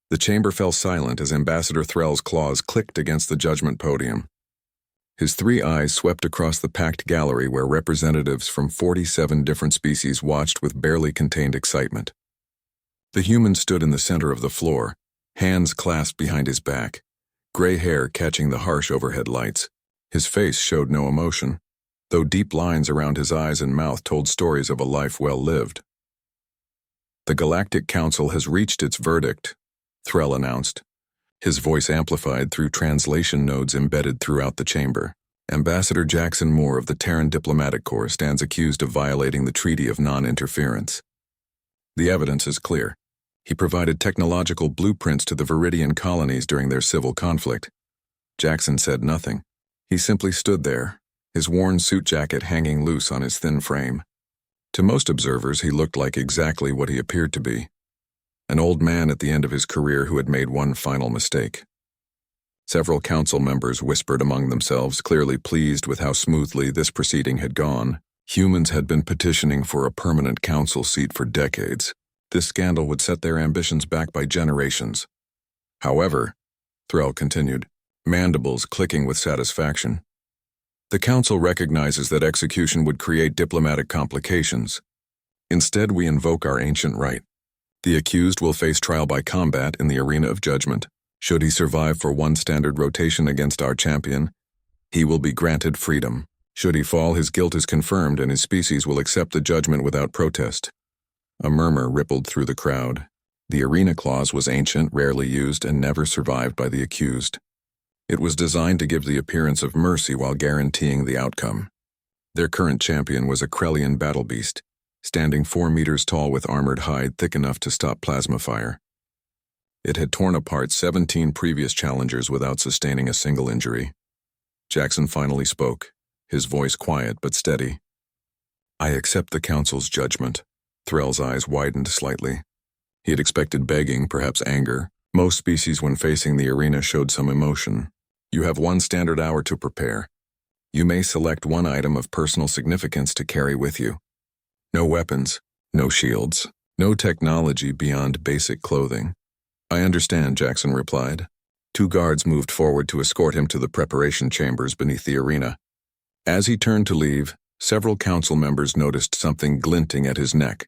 The chamber fell silent as Ambassador Threll's claws clicked against the judgment podium. His three eyes swept across the packed gallery where representatives from 47 different species watched with barely contained excitement. The human stood in the center of the floor, hands clasped behind his back, gray hair catching the harsh overhead lights. His face showed no emotion, though deep lines around his eyes and mouth told stories of a life well lived. "The Galactic Council has reached its verdict," Threll announced, his voice amplified through translation nodes embedded throughout the chamber. Ambassador Jackson Moore of the Terran Diplomatic Corps stands accused of violating the Treaty of Non-Interference. The evidence is clear. He provided technological blueprints to the Viridian colonies during their civil conflict. Jackson said nothing. He simply stood there, his worn suit jacket hanging loose on his thin frame. To most observers, he looked like exactly what he appeared to be. An old man at the end of his career who had made one final mistake. Several council members whispered among themselves, clearly pleased with how smoothly this proceeding had gone. Humans had been petitioning for a permanent council seat for decades. This scandal would set their ambitions back by generations. However, Threll continued, mandibles clicking with satisfaction, the council recognizes that execution would create diplomatic complications. Instead, we invoke our ancient right. The accused will face trial by combat in the arena of judgment. Should he survive for one standard rotation against our champion, he will be granted freedom. Should he fall, his guilt is confirmed and his species will accept the judgment without protest. A murmur rippled through the crowd. The arena clause was ancient, rarely used, and never survived by the accused. It was designed to give the appearance of mercy while guaranteeing the outcome. Their current champion was a Krellian battle beast, standing 4 meters tall with armored hide thick enough to stop plasma fire. It had torn apart 17 previous challengers without sustaining a single injury. Jackson finally spoke, his voice quiet but steady. "I accept the council's judgment." Threll's eyes widened slightly. He had expected begging, perhaps anger. Most species when facing the arena showed some emotion. "You have 1 standard hour to prepare. You may select 1 item of personal significance to carry with you. No weapons, no shields, no technology beyond basic clothing." "I understand," Jackson replied. 2 guards moved forward to escort him to the preparation chambers beneath the arena. As he turned to leave, several council members noticed something glinting at his neck,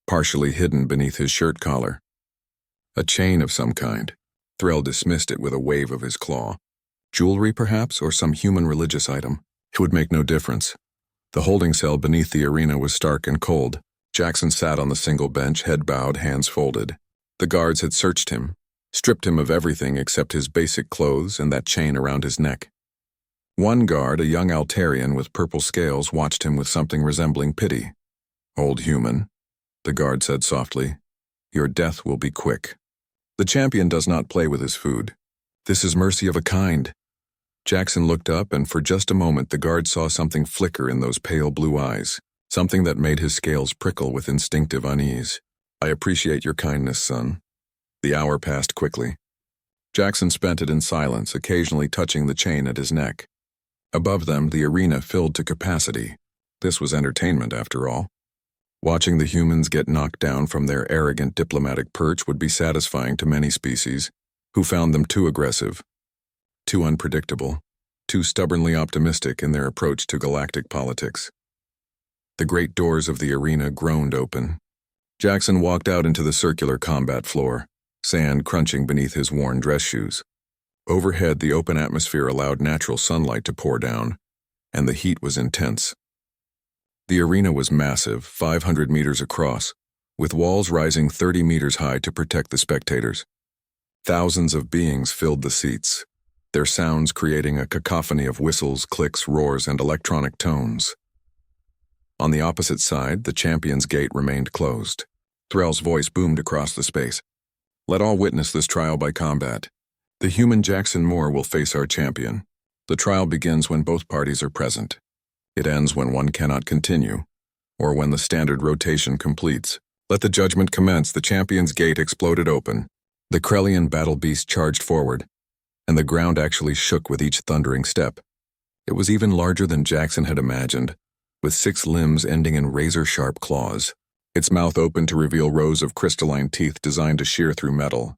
partially hidden beneath his shirt collar. A chain of some kind. Threll dismissed it with a wave of his claw. Jewelry, perhaps, or some human religious item. It would make no difference. The holding cell beneath the arena was stark and cold. Jackson sat on the single bench, head bowed, hands folded. The guards had searched him, stripped him of everything except his basic clothes and that chain around his neck. One guard, a young Altarian with purple scales, watched him with something resembling pity. "Old human," the guard said softly, "your death will be quick." The champion does not play with his food. This is mercy of a kind. Jackson looked up, and for just a moment the guard saw something flicker in those pale blue eyes, something that made his scales prickle with instinctive unease. "I appreciate your kindness, son." The hour passed quickly. Jackson spent it in silence, occasionally touching the chain at his neck. Above them, the arena filled to capacity. This was entertainment, after all. Watching the humans get knocked down from their arrogant diplomatic perch would be satisfying to many species, who found them too aggressive, too unpredictable, too stubbornly optimistic in their approach to galactic politics. The great doors of the arena groaned open. Jackson walked out into the circular combat floor, sand crunching beneath his worn dress shoes. Overhead, the open atmosphere allowed natural sunlight to pour down, and the heat was intense. The arena was massive, 500 meters across, with walls rising 30 meters high to protect the spectators. Thousands of beings filled the seats, their sounds creating a cacophony of whistles, clicks, roars, and electronic tones. On the opposite side, the champion's gate remained closed. Threll's voice boomed across the space. "Let all witness this trial by combat. The human Jackson Moore will face our champion. The trial begins when both parties are present. It ends when one cannot continue, or when the standard rotation completes. Let the judgment commence." The champion's gate exploded open. The Krellian battle beast charged forward, and the ground actually shook with each thundering step. It was even larger than Jackson had imagined, with 6 limbs ending in razor-sharp claws. Its mouth opened to reveal rows of crystalline teeth designed to shear through metal.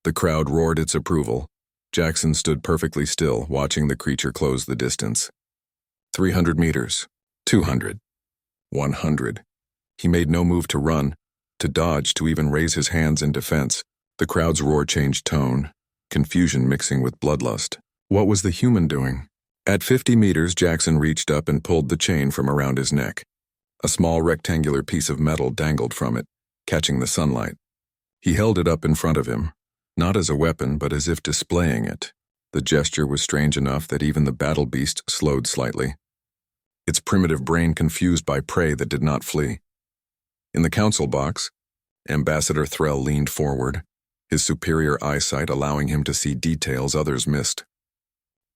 The crowd roared its approval. Jackson stood perfectly still, watching the creature close the distance. 300 meters. 200. 100. He made no move to run, to dodge, to even raise his hands in defense. The crowd's roar changed tone, confusion mixing with bloodlust. What was the human doing? At 50 meters, Jackson reached up and pulled the chain from around his neck. A small rectangular piece of metal dangled from it, catching the sunlight. He held it up in front of him, not as a weapon, but as if displaying it. The gesture was strange enough that even the battle beast slowed slightly, its primitive brain confused by prey that did not flee. In the council box, Ambassador Threll leaned forward, his superior eyesight allowing him to see details others missed.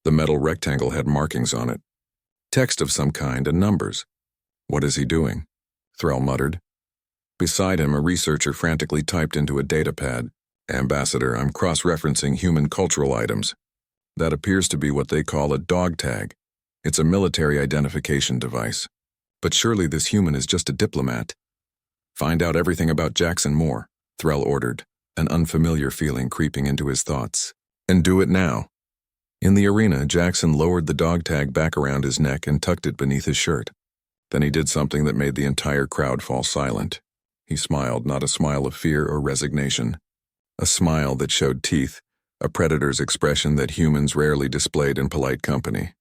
The metal rectangle had markings on it, text of some kind and numbers. "What is he doing?" Threll muttered. Beside him, a researcher frantically typed into a datapad. "Ambassador, I'm cross-referencing human cultural items. That appears to be what they call a dog tag. It's a military identification device. But surely this human is just a diplomat." "Find out everything about Jackson Moore," Threll ordered, an unfamiliar feeling creeping into his thoughts. "And do it now." In the arena, Jackson lowered the dog tag back around his neck and tucked it beneath his shirt. Then he did something that made the entire crowd fall silent. He smiled, not a smile of fear or resignation. A smile that showed teeth, a predator's expression that humans rarely displayed in polite company.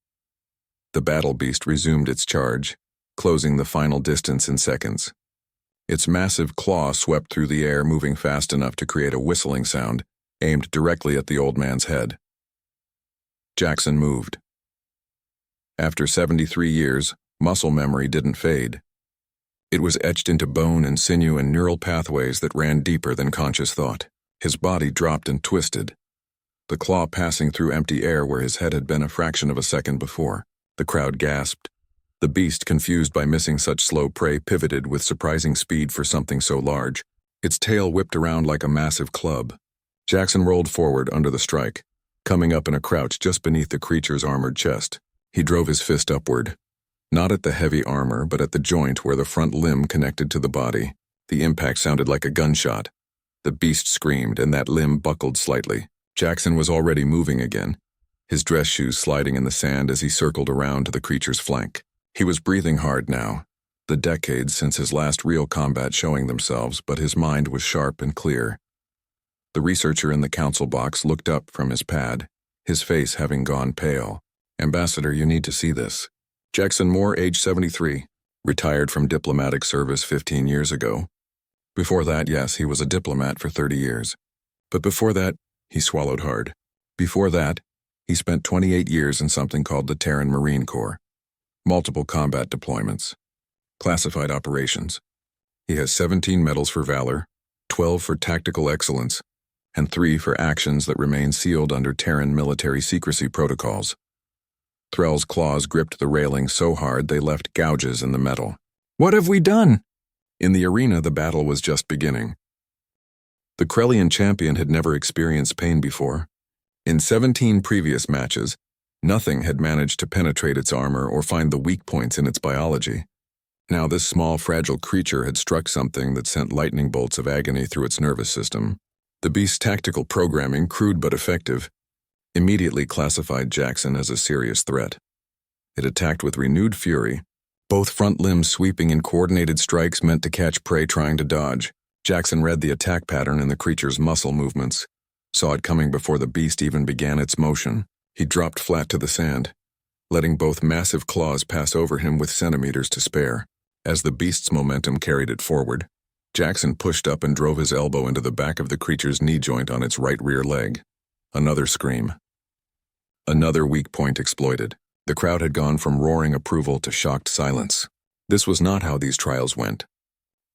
The battle beast resumed its charge, closing the final distance in seconds. Its massive claw swept through the air, moving fast enough to create a whistling sound, aimed directly at the old man's head. Jackson moved. After 73 years, muscle memory didn't fade. It was etched into bone and sinew and neural pathways that ran deeper than conscious thought. His body dropped and twisted, the claw passing through empty air where his head had been a fraction of a second before. The crowd gasped. The beast, confused by missing such slow prey, pivoted with surprising speed for something so large. Its tail whipped around like a massive club. Jackson rolled forward under the strike, coming up in a crouch just beneath the creature's armored chest. He drove his fist upward, not at the heavy armor, but at the joint where the front limb connected to the body. The impact sounded like a gunshot. The beast screamed, and that limb buckled slightly. Jackson was already moving again, his dress shoes sliding in the sand as he circled around to the creature's flank. He was breathing hard now, the decades since his last real combat showing themselves, but his mind was sharp and clear. The researcher in the council box looked up from his pad, his face having gone pale. "Ambassador, you need to see this. Jackson Moore, age 73, retired from diplomatic service 15 years ago. Before that, yes, he was a diplomat for 30 years. But before that, he swallowed hard. Before that, he spent 28 years in something called the Terran Marine Corps. Multiple combat deployments. Classified operations. He has 17 medals for valor, 12 for tactical excellence, and 3 for actions that remain sealed under Terran military secrecy protocols." Threll's claws gripped the railing so hard they left gouges in the metal. "What have we done?" In the arena, the battle was just beginning. The Krellian champion had never experienced pain before. In 17 previous matches, nothing had managed to penetrate its armor or find the weak points in its biology. Now this small, fragile creature had struck something that sent lightning bolts of agony through its nervous system. The beast's tactical programming, crude but effective, immediately classified Jackson as a serious threat. It attacked with renewed fury, both front limbs sweeping in coordinated strikes meant to catch prey trying to dodge. Jackson read the attack pattern in the creature's muscle movements, saw it coming before the beast even began its motion. He dropped flat to the sand, letting both massive claws pass over him with centimeters to spare. As the beast's momentum carried it forward, Jackson pushed up and drove his elbow into the back of the creature's knee joint on its right rear leg. Another scream. Another weak point exploited. The crowd had gone from roaring approval to shocked silence. This was not how these trials went.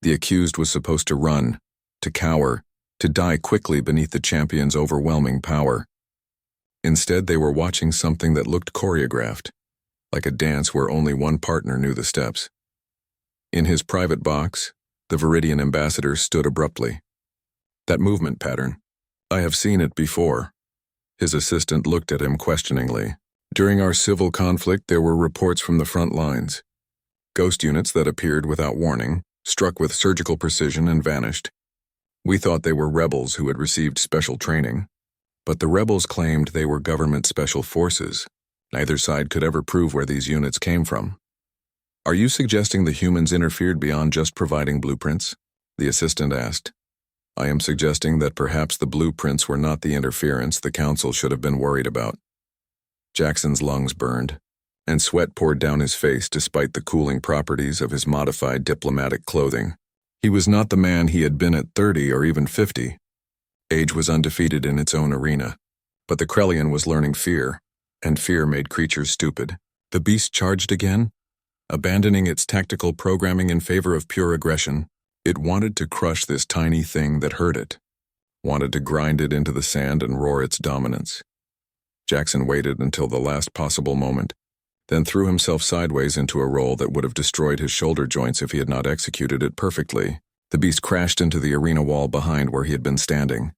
The accused was supposed to run, to cower, to die quickly beneath the champion's overwhelming power. Instead, they were watching something that looked choreographed, like a dance where only one partner knew the steps. In his private box, the Viridian ambassador stood abruptly. "That movement pattern. I have seen it before." His assistant looked at him questioningly. "During our civil conflict, there were reports from the front lines. Ghost units that appeared without warning, struck with surgical precision and vanished. We thought they were rebels who had received special training, but the rebels claimed they were government special forces. Neither side could ever prove where these units came from. Are you suggesting the humans interfered beyond just providing blueprints? The assistant asked. I am suggesting that perhaps the blueprints were not the interference the council should have been worried about. Jackson's lungs burned, and sweat poured down his face despite the cooling properties of his modified diplomatic clothing. He was not the man he had been at 30 or even 50. Age was undefeated in its own arena, but the Krellian was learning fear, and fear made creatures stupid. The beast charged again, abandoning its tactical programming in favor of pure aggression. It wanted to crush this tiny thing that hurt it, wanted to grind it into the sand and roar its dominance. Jackson waited until the last possible moment, then threw himself sideways into a roll that would have destroyed his shoulder joints if he had not executed it perfectly. The beast crashed into the arena wall behind where he had been standing,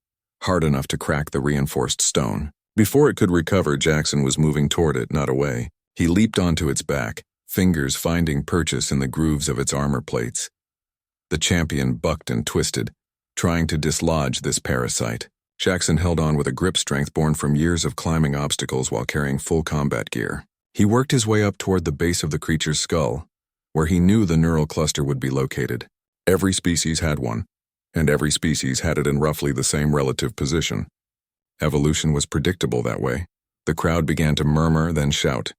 hard enough to crack the reinforced stone. Before it could recover, Jackson was moving toward it, not away. He leaped onto its back, fingers finding purchase in the grooves of its armor plates. The champion bucked and twisted, trying to dislodge this parasite. Jackson held on with a grip strength born from years of climbing obstacles while carrying full combat gear. He worked his way up toward the base of the creature's skull, where he knew the neural cluster would be located. Every species had one, and every species had it in roughly the same relative position. Evolution was predictable that way. The crowd began to murmur, then shout.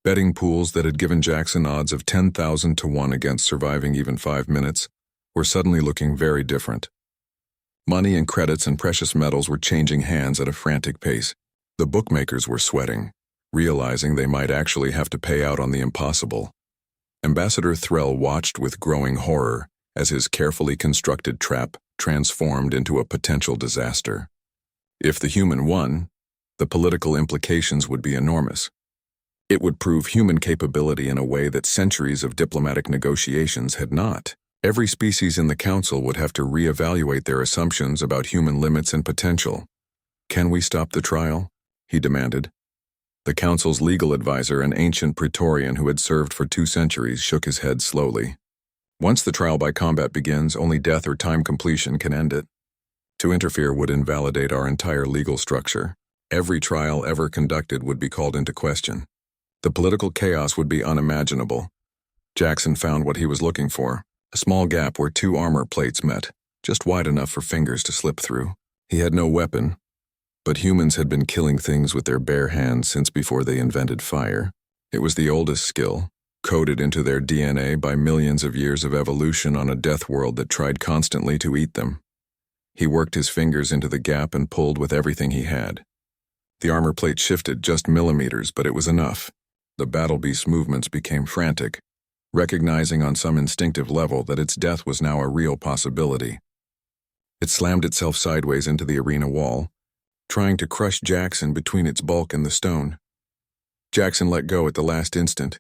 Betting pools that had given Jackson odds of 10,000 to 1 against surviving even 5 minutes were suddenly looking very different. Money and credits and precious metals were changing hands at a frantic pace. The bookmakers were sweating, realizing they might actually have to pay out on the impossible. Ambassador Threll watched with growing horror as his carefully constructed trap transformed into a potential disaster. If the human won, the political implications would be enormous. It would prove human capability in a way that centuries of diplomatic negotiations had not. Every species in the council would have to reevaluate their assumptions about human limits and potential. Can we stop the trial? He demanded. The council's legal advisor, an ancient Praetorian who had served for 2 centuries, shook his head slowly. Once the trial by combat begins, only death or time completion can end it. To interfere would invalidate our entire legal structure. Every trial ever conducted would be called into question. The political chaos would be unimaginable. Jackson found what he was looking for, a small gap where 2 armor plates met, just wide enough for fingers to slip through. He had no weapon, but humans had been killing things with their bare hands since before they invented fire. It was the oldest skill, coded into their DNA by millions of years of evolution on a death world that tried constantly to eat them. He worked his fingers into the gap and pulled with everything he had. The armor plate shifted just millimeters, but it was enough. The battle beast's movements became frantic, recognizing on some instinctive level that its death was now a real possibility. It slammed itself sideways into the arena wall, trying to crush Jackson between its bulk and the stone. Jackson let go at the last instant,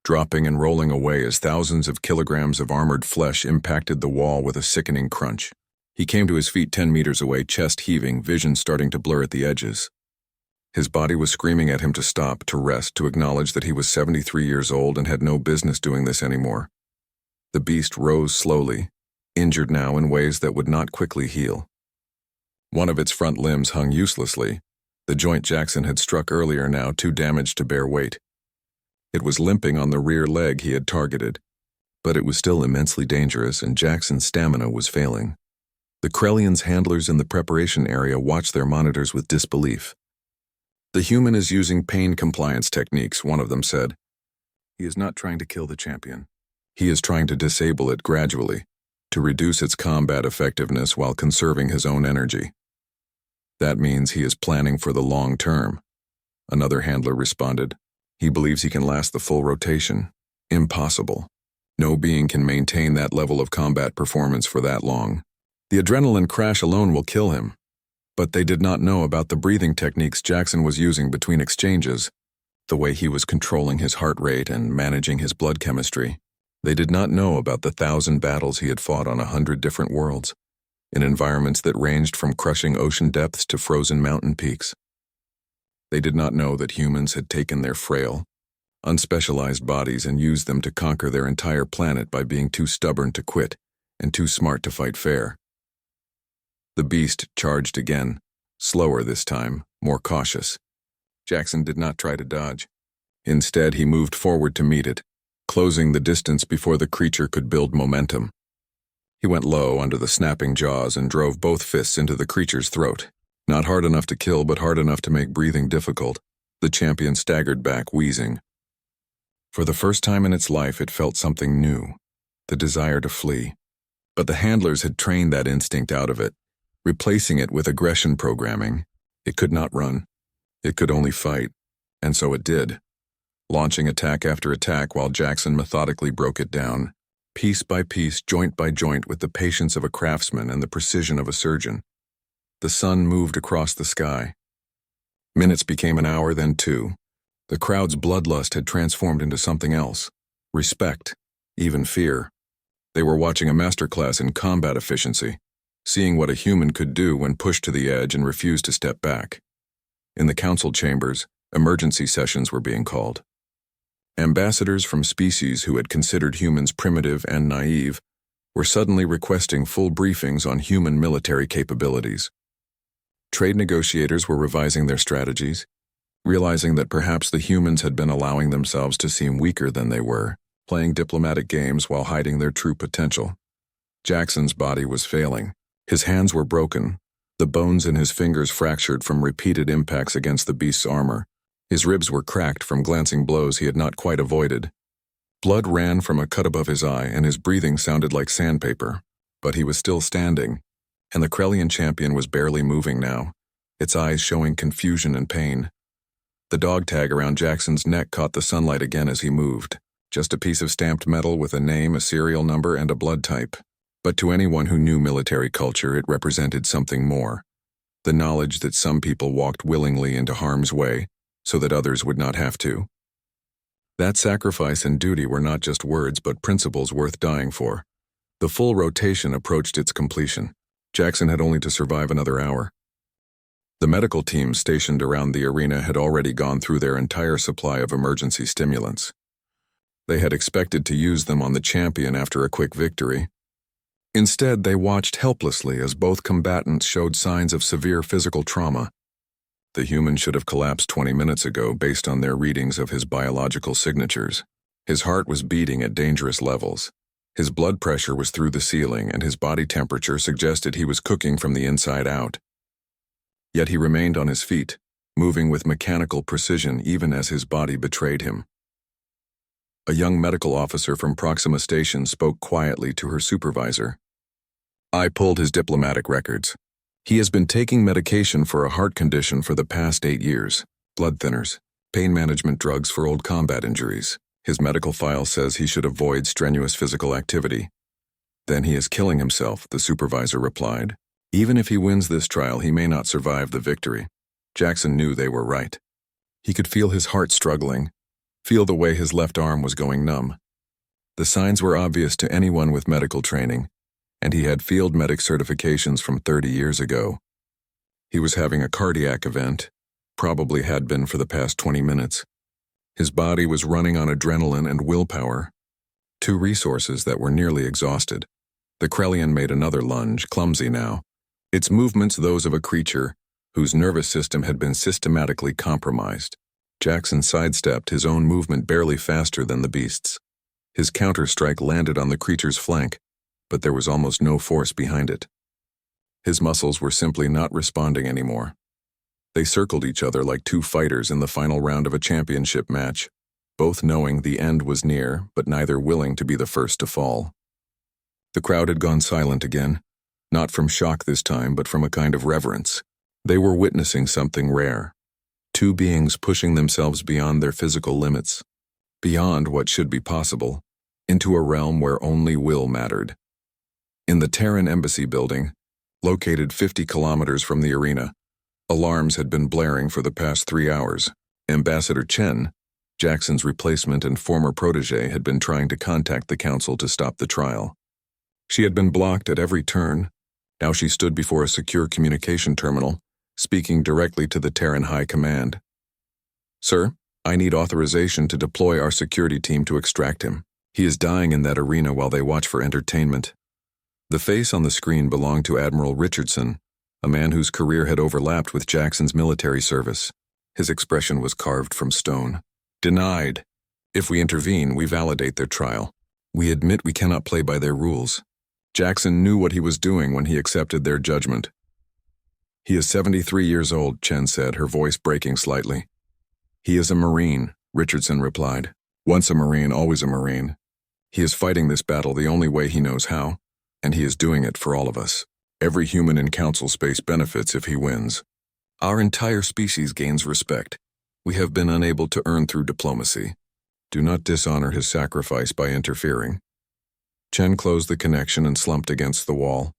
dropping and rolling away as thousands of kilograms of armored flesh impacted the wall with a sickening crunch. He came to his feet 10 meters away, chest heaving, vision starting to blur at the edges. His body was screaming at him to stop, to rest, to acknowledge that he was 73 years old and had no business doing this anymore. The beast rose slowly, injured now in ways that would not quickly heal. One of its front limbs hung uselessly, the joint Jackson had struck earlier now too damaged to bear weight. It was limping on the rear leg he had targeted, but it was still immensely dangerous and Jackson's stamina was failing. The Krellian's handlers in the preparation area watched their monitors with disbelief. The human is using pain compliance techniques, one of them said. He is not trying to kill the champion. He is trying to disable it gradually, to reduce its combat effectiveness while conserving his own energy. That means he is planning for the long term. Another handler responded. He believes he can last the full rotation. Impossible. No being can maintain that level of combat performance for that long. The adrenaline crash alone will kill him. But they did not know about the breathing techniques Jackson was using between exchanges, the way he was controlling his heart rate and managing his blood chemistry. They did not know about the 1,000 battles he had fought on 100 different worlds, in environments that ranged from crushing ocean depths to frozen mountain peaks. They did not know that humans had taken their frail, unspecialized bodies and used them to conquer their entire planet by being too stubborn to quit and too smart to fight fair. The beast charged again, slower this time, more cautious. Jackson did not try to dodge. Instead, he moved forward to meet it, closing the distance before the creature could build momentum. He went low under the snapping jaws and drove both fists into the creature's throat. Not hard enough to kill, but hard enough to make breathing difficult. The champion staggered back, wheezing. For the first time in its life, it felt something new, the desire to flee. But the handlers had trained that instinct out of it, replacing it with aggression programming. It could not run. It could only fight, and so it did, launching attack after attack while Jackson methodically broke it down, piece by piece, joint by joint, with the patience of a craftsman and the precision of a surgeon. The sun moved across the sky. Minutes became an hour, then 2. The crowd's bloodlust had transformed into something else. Respect, even fear. They were watching a masterclass in combat efficiency, seeing what a human could do when pushed to the edge and refused to step back. In the council chambers, emergency sessions were being called. Ambassadors from species who had considered humans primitive and naive were suddenly requesting full briefings on human military capabilities. Trade negotiators were revising their strategies, realizing that perhaps the humans had been allowing themselves to seem weaker than they were, playing diplomatic games while hiding their true potential. Jackson's body was failing. His hands were broken, the bones in his fingers fractured from repeated impacts against the beast's armor. His ribs were cracked from glancing blows he had not quite avoided. Blood ran from a cut above his eye, and his breathing sounded like sandpaper. But he was still standing, and the Krellian champion was barely moving now, its eyes showing confusion and pain. The dog tag around Jackson's neck caught the sunlight again as he moved. Just a piece of stamped metal with a name, a serial number, and a blood type. But to anyone who knew military culture, it represented something more. The knowledge that some people walked willingly into harm's way so that others would not have to. That sacrifice and duty were not just words, but principles worth dying for. The full rotation approached its completion. Jackson had only to survive another hour. The medical teams stationed around the arena had already gone through their entire supply of emergency stimulants. They had expected to use them on the champion after a quick victory. Instead, they watched helplessly as both combatants showed signs of severe physical trauma. The human should have collapsed 20 minutes ago based on their readings of his biological signatures. His heart was beating at dangerous levels. His blood pressure was through the ceiling, and his body temperature suggested he was cooking from the inside out. Yet he remained on his feet, moving with mechanical precision even as his body betrayed him. A young medical officer from Proxima Station spoke quietly to her supervisor. I pulled his diplomatic records. He has been taking medication for a heart condition for the past 8 years, blood thinners, pain management drugs for old combat injuries. His medical file says he should avoid strenuous physical activity. Then he is killing himself, the supervisor replied. Even if he wins this trial, he may not survive the victory. Jackson knew they were right. He could feel his heart struggling, feel the way his left arm was going numb. The signs were obvious to anyone with medical training, and he had field medic certifications from 30 years ago. He was having a cardiac event, probably had been for the past 20 minutes. His body was running on adrenaline and willpower, 2 resources that were nearly exhausted. The Krellian made another lunge, clumsy now, its movements those of a creature whose nervous system had been systematically compromised. Jackson sidestepped, his own movement barely faster than the beast's. His counter-strike landed on the creature's flank, but there was almost no force behind it. His muscles were simply not responding anymore. They circled each other like 2 fighters in the final round of a championship match, both knowing the end was near, but neither willing to be the first to fall. The crowd had gone silent again, not from shock this time, but from a kind of reverence. They were witnessing something rare. 2 beings pushing themselves beyond their physical limits, beyond what should be possible, into a realm where only will mattered. In the Terran Embassy building, located 50 kilometers from the arena, alarms had been blaring for the past 3 hours. Ambassador Chen, Jackson's replacement and former protege, had been trying to contact the council to stop the trial. She had been blocked at every turn. Now she stood before a secure communication terminal, speaking directly to the Terran High Command. Sir, I need authorization to deploy our security team to extract him. He is dying in that arena while they watch for entertainment. The face on the screen belonged to Admiral Richardson, a man whose career had overlapped with Jackson's military service. His expression was carved from stone. Denied. If we intervene, we validate their trial. We admit we cannot play by their rules. Jackson knew what he was doing when he accepted their judgment. He is 73 years old, Chen said, her voice breaking slightly. He is a Marine, Richardson replied. Once a Marine, always a Marine. He is fighting this battle the only way he knows how, and he is doing it for all of us. Every human in Council space benefits if he wins. Our entire species gains respect. We have been unable to earn through diplomacy. Do not dishonor his sacrifice by interfering. Chen closed the connection and slumped against the wall.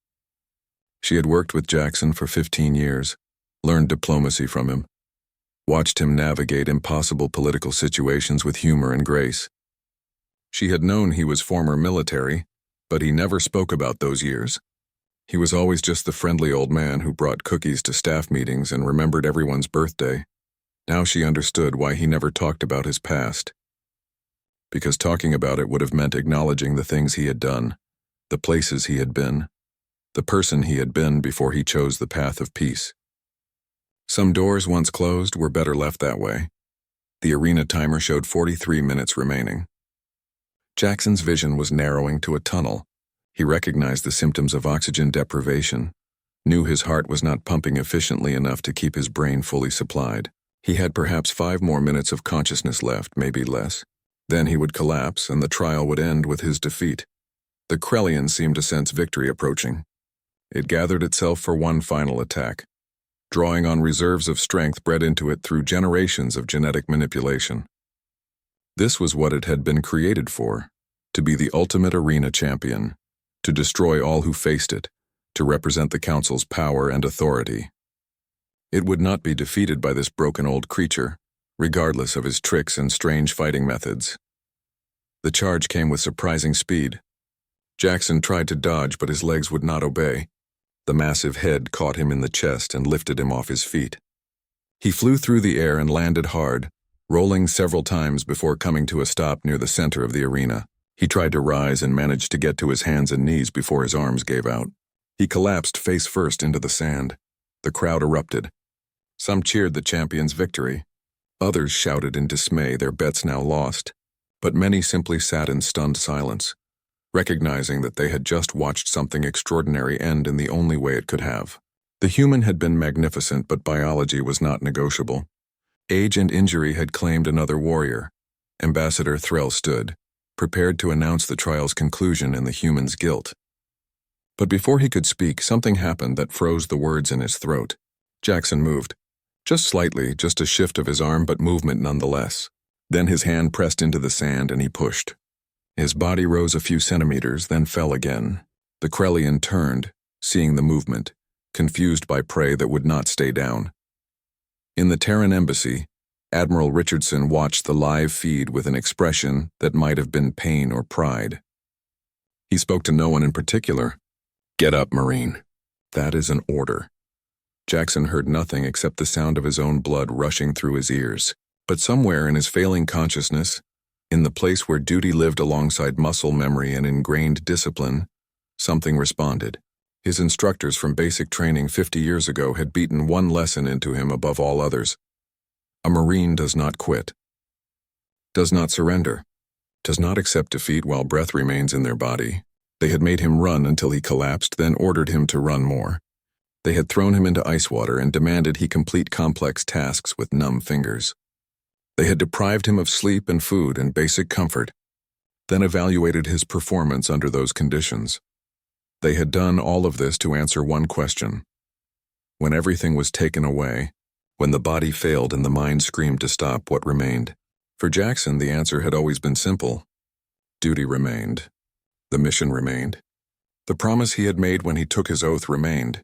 She had worked with Jackson for 15 years, learned diplomacy from him, watched him navigate impossible political situations with humor and grace. She had known he was former military, but he never spoke about those years. He was always just the friendly old man who brought cookies to staff meetings and remembered everyone's birthday. Now she understood why he never talked about his past. Because talking about it would have meant acknowledging the things he had done, the places he had been, the person he had been before he chose the path of peace. Some doors once closed were better left that way. The arena timer showed 43 minutes remaining. Jackson's vision was narrowing to a tunnel. He recognized the symptoms of oxygen deprivation, knew his heart was not pumping efficiently enough to keep his brain fully supplied. He had perhaps 5 more minutes of consciousness left, maybe less. Then he would collapse, and the trial would end with his defeat. The Krellian seemed to sense victory approaching. It gathered itself for one final attack, drawing on reserves of strength bred into it through generations of genetic manipulation. This was what it had been created for, to be the ultimate arena champion, to destroy all who faced it, to represent the Council's power and authority. It would not be defeated by this broken old creature, regardless of his tricks and strange fighting methods. The charge came with surprising speed. Jackson tried to dodge, but his legs would not obey. The massive head caught him in the chest and lifted him off his feet. He flew through the air and landed hard, rolling several times before coming to a stop near the center of the arena. He tried to rise and managed to get to his hands and knees before his arms gave out. He collapsed face first into the sand. The crowd erupted. Some cheered the champion's victory. Others shouted in dismay, their bets now lost. But many simply sat in stunned silence, recognizing that they had just watched something extraordinary end in the only way it could have. The human had been magnificent, but biology was not negotiable. Age and injury had claimed another warrior. Ambassador Threll stood, prepared to announce the trial's conclusion and the human's guilt. But before he could speak, something happened that froze the words in his throat. Jackson moved. Just slightly, just a shift of his arm, but movement nonetheless. Then his hand pressed into the sand and he pushed. His body rose a few centimeters, then fell again. The Krellian turned, seeing the movement, confused by prey that would not stay down. In the Terran embassy, Admiral Richardson watched the live feed with an expression that might have been pain or pride. He spoke to no one in particular. "Get up, Marine. That is an order." Jackson heard nothing except the sound of his own blood rushing through his ears. But somewhere in his failing consciousness, in the place where duty lived alongside muscle memory and ingrained discipline, something responded. His instructors from basic training 50 years ago had beaten one lesson into him above all others. A Marine does not quit, does not surrender, does not accept defeat while breath remains in their body. They had made him run until he collapsed, then ordered him to run more. They had thrown him into ice water and demanded he complete complex tasks with numb fingers. They had deprived him of sleep and food and basic comfort, then evaluated his performance under those conditions. They had done all of this to answer one question. When everything was taken away, when the body failed and the mind screamed to stop, what remained? For Jackson, the answer had always been simple. Duty remained. The mission remained. The promise he had made when he took his oath remained.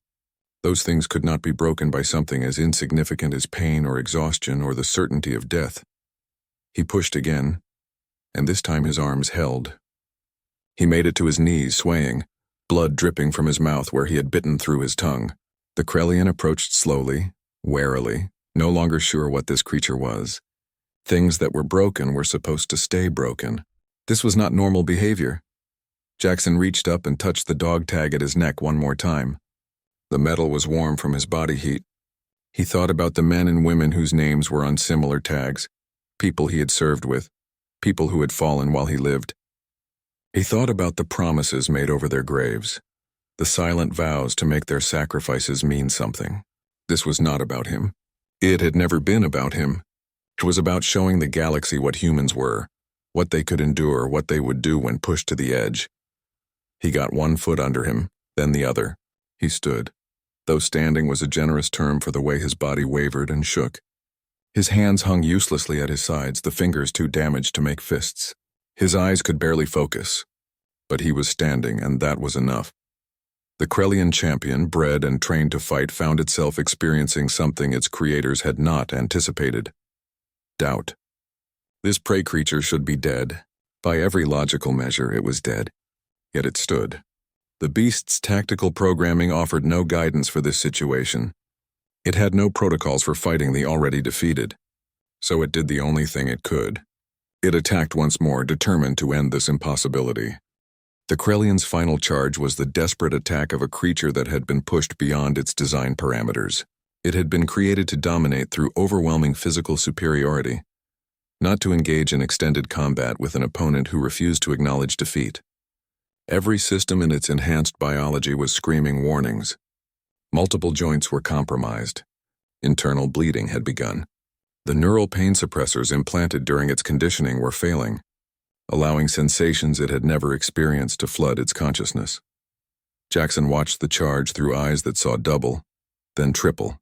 Those things could not be broken by something as insignificant as pain or exhaustion or the certainty of death. He pushed again, and this time his arms held. He made it to his knees, swaying, blood dripping from his mouth where he had bitten through his tongue. The Krellian approached slowly, warily, no longer sure what this creature was. Things that were broken were supposed to stay broken. This was not normal behavior. Jackson reached up and touched the dog tag at his neck one more time. The metal was warm from his body heat. He thought about the men and women whose names were on similar tags, people he had served with, people who had fallen while he lived. He thought about the promises made over their graves, the silent vows to make their sacrifices mean something. This was not about him. It had never been about him. It was about showing the galaxy what humans were, what they could endure, what they would do when pushed to the edge. He got one foot under him, then the other. He stood, though standing was a generous term for the way his body wavered and shook. His hands hung uselessly at his sides, the fingers too damaged to make fists. His eyes could barely focus. But he was standing, and that was enough. The Krellian champion, bred and trained to fight, found itself experiencing something its creators had not anticipated. Doubt. This prey creature should be dead. By every logical measure, it was dead. Yet it stood. The beast's tactical programming offered no guidance for this situation. It had no protocols for fighting the already defeated. So it did the only thing it could. It attacked once more, determined to end this impossibility. The Krellian's final charge was the desperate attack of a creature that had been pushed beyond its design parameters. It had been created to dominate through overwhelming physical superiority, not to engage in extended combat with an opponent who refused to acknowledge defeat. Every system in its enhanced biology was screaming warnings. Multiple joints were compromised. Internal bleeding had begun. The neural pain suppressors implanted during its conditioning were failing, allowing sensations it had never experienced to flood its consciousness. Jackson watched the charge through eyes that saw double, then triple.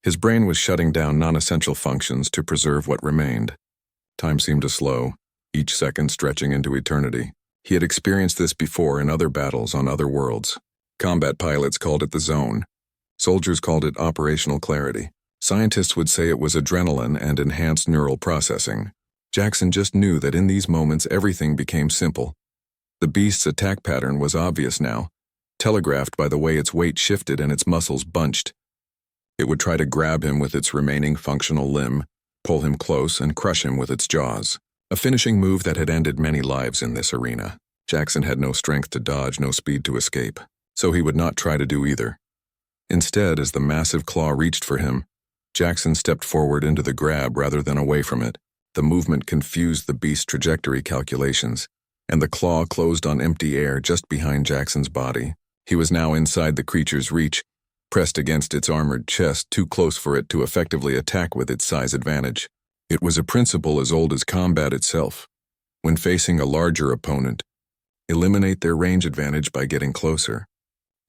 His brain was shutting down non-essential functions to preserve what remained. Time seemed to slow, each second stretching into eternity. He had experienced this before in other battles on other worlds. Combat pilots called it the zone. Soldiers called it operational clarity. Scientists would say it was adrenaline and enhanced neural processing. Jackson just knew that in these moments everything became simple. The beast's attack pattern was obvious now, telegraphed by the way its weight shifted and its muscles bunched. It would try to grab him with its remaining functional limb, pull him close, and crush him with its jaws. A finishing move that had ended many lives in this arena. Jackson had no strength to dodge, no speed to escape, so he would not try to do either. Instead, as the massive claw reached for him, Jackson stepped forward into the grab rather than away from it. The movement confused the beast's trajectory calculations, and the claw closed on empty air just behind Jackson's body. He was now inside the creature's reach, pressed against its armored chest, too close for it to effectively attack with its size advantage. It was a principle as old as combat itself. When facing a larger opponent, eliminate their range advantage by getting closer,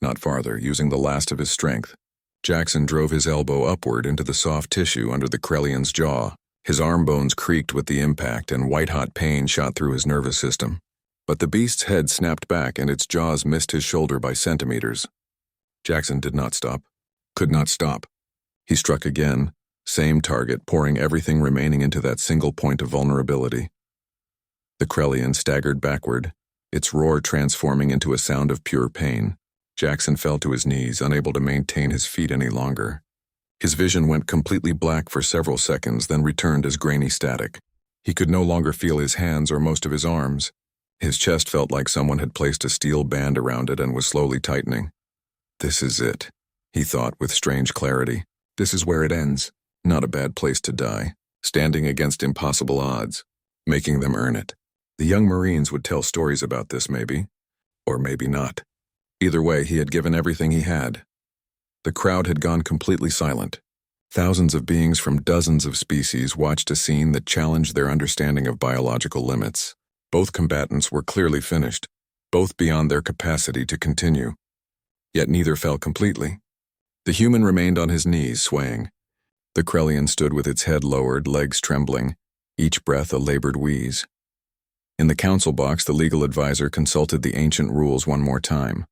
not farther, using the last of his strength. Jackson drove his elbow upward into the soft tissue under the Krellian's jaw. His arm bones creaked with the impact, and white-hot pain shot through his nervous system. But the beast's head snapped back, and its jaws missed his shoulder by centimeters. Jackson did not stop. Could not stop. He struck again, same target, pouring everything remaining into that single point of vulnerability. The Krellian staggered backward, its roar transforming into a sound of pure pain. Jackson fell to his knees, unable to maintain his feet any longer. His vision went completely black for several seconds, then returned as grainy static. He could no longer feel his hands or most of his arms. His chest felt like someone had placed a steel band around it and was slowly tightening. This is it, he thought with strange clarity. This is where it ends. Not a bad place to die, standing against impossible odds, making them earn it. The young Marines would tell stories about this, maybe, or maybe not. Either way, he had given everything he had. The crowd had gone completely silent. Thousands of beings from dozens of species watched a scene that challenged their understanding of biological limits. Both combatants were clearly finished, both beyond their capacity to continue. Yet neither fell completely. The human remained on his knees, swaying. The Krellian stood with its head lowered, legs trembling, each breath a labored wheeze. In the council box, the legal advisor consulted the ancient rules one more time.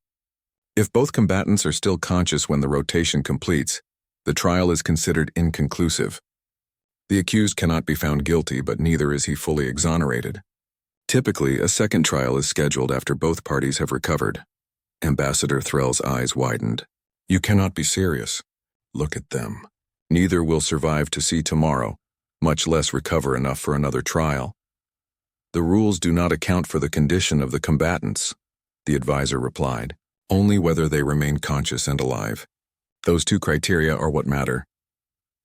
If both combatants are still conscious when the rotation completes, the trial is considered inconclusive. The accused cannot be found guilty, but neither is he fully exonerated. Typically, a second trial is scheduled after both parties have recovered. Ambassador Threll's eyes widened. You cannot be serious. Look at them. Neither will survive to see tomorrow, much less recover enough for another trial. The rules do not account for the condition of the combatants, the advisor replied, only whether they remain conscious and alive. Those two criteria are what matter.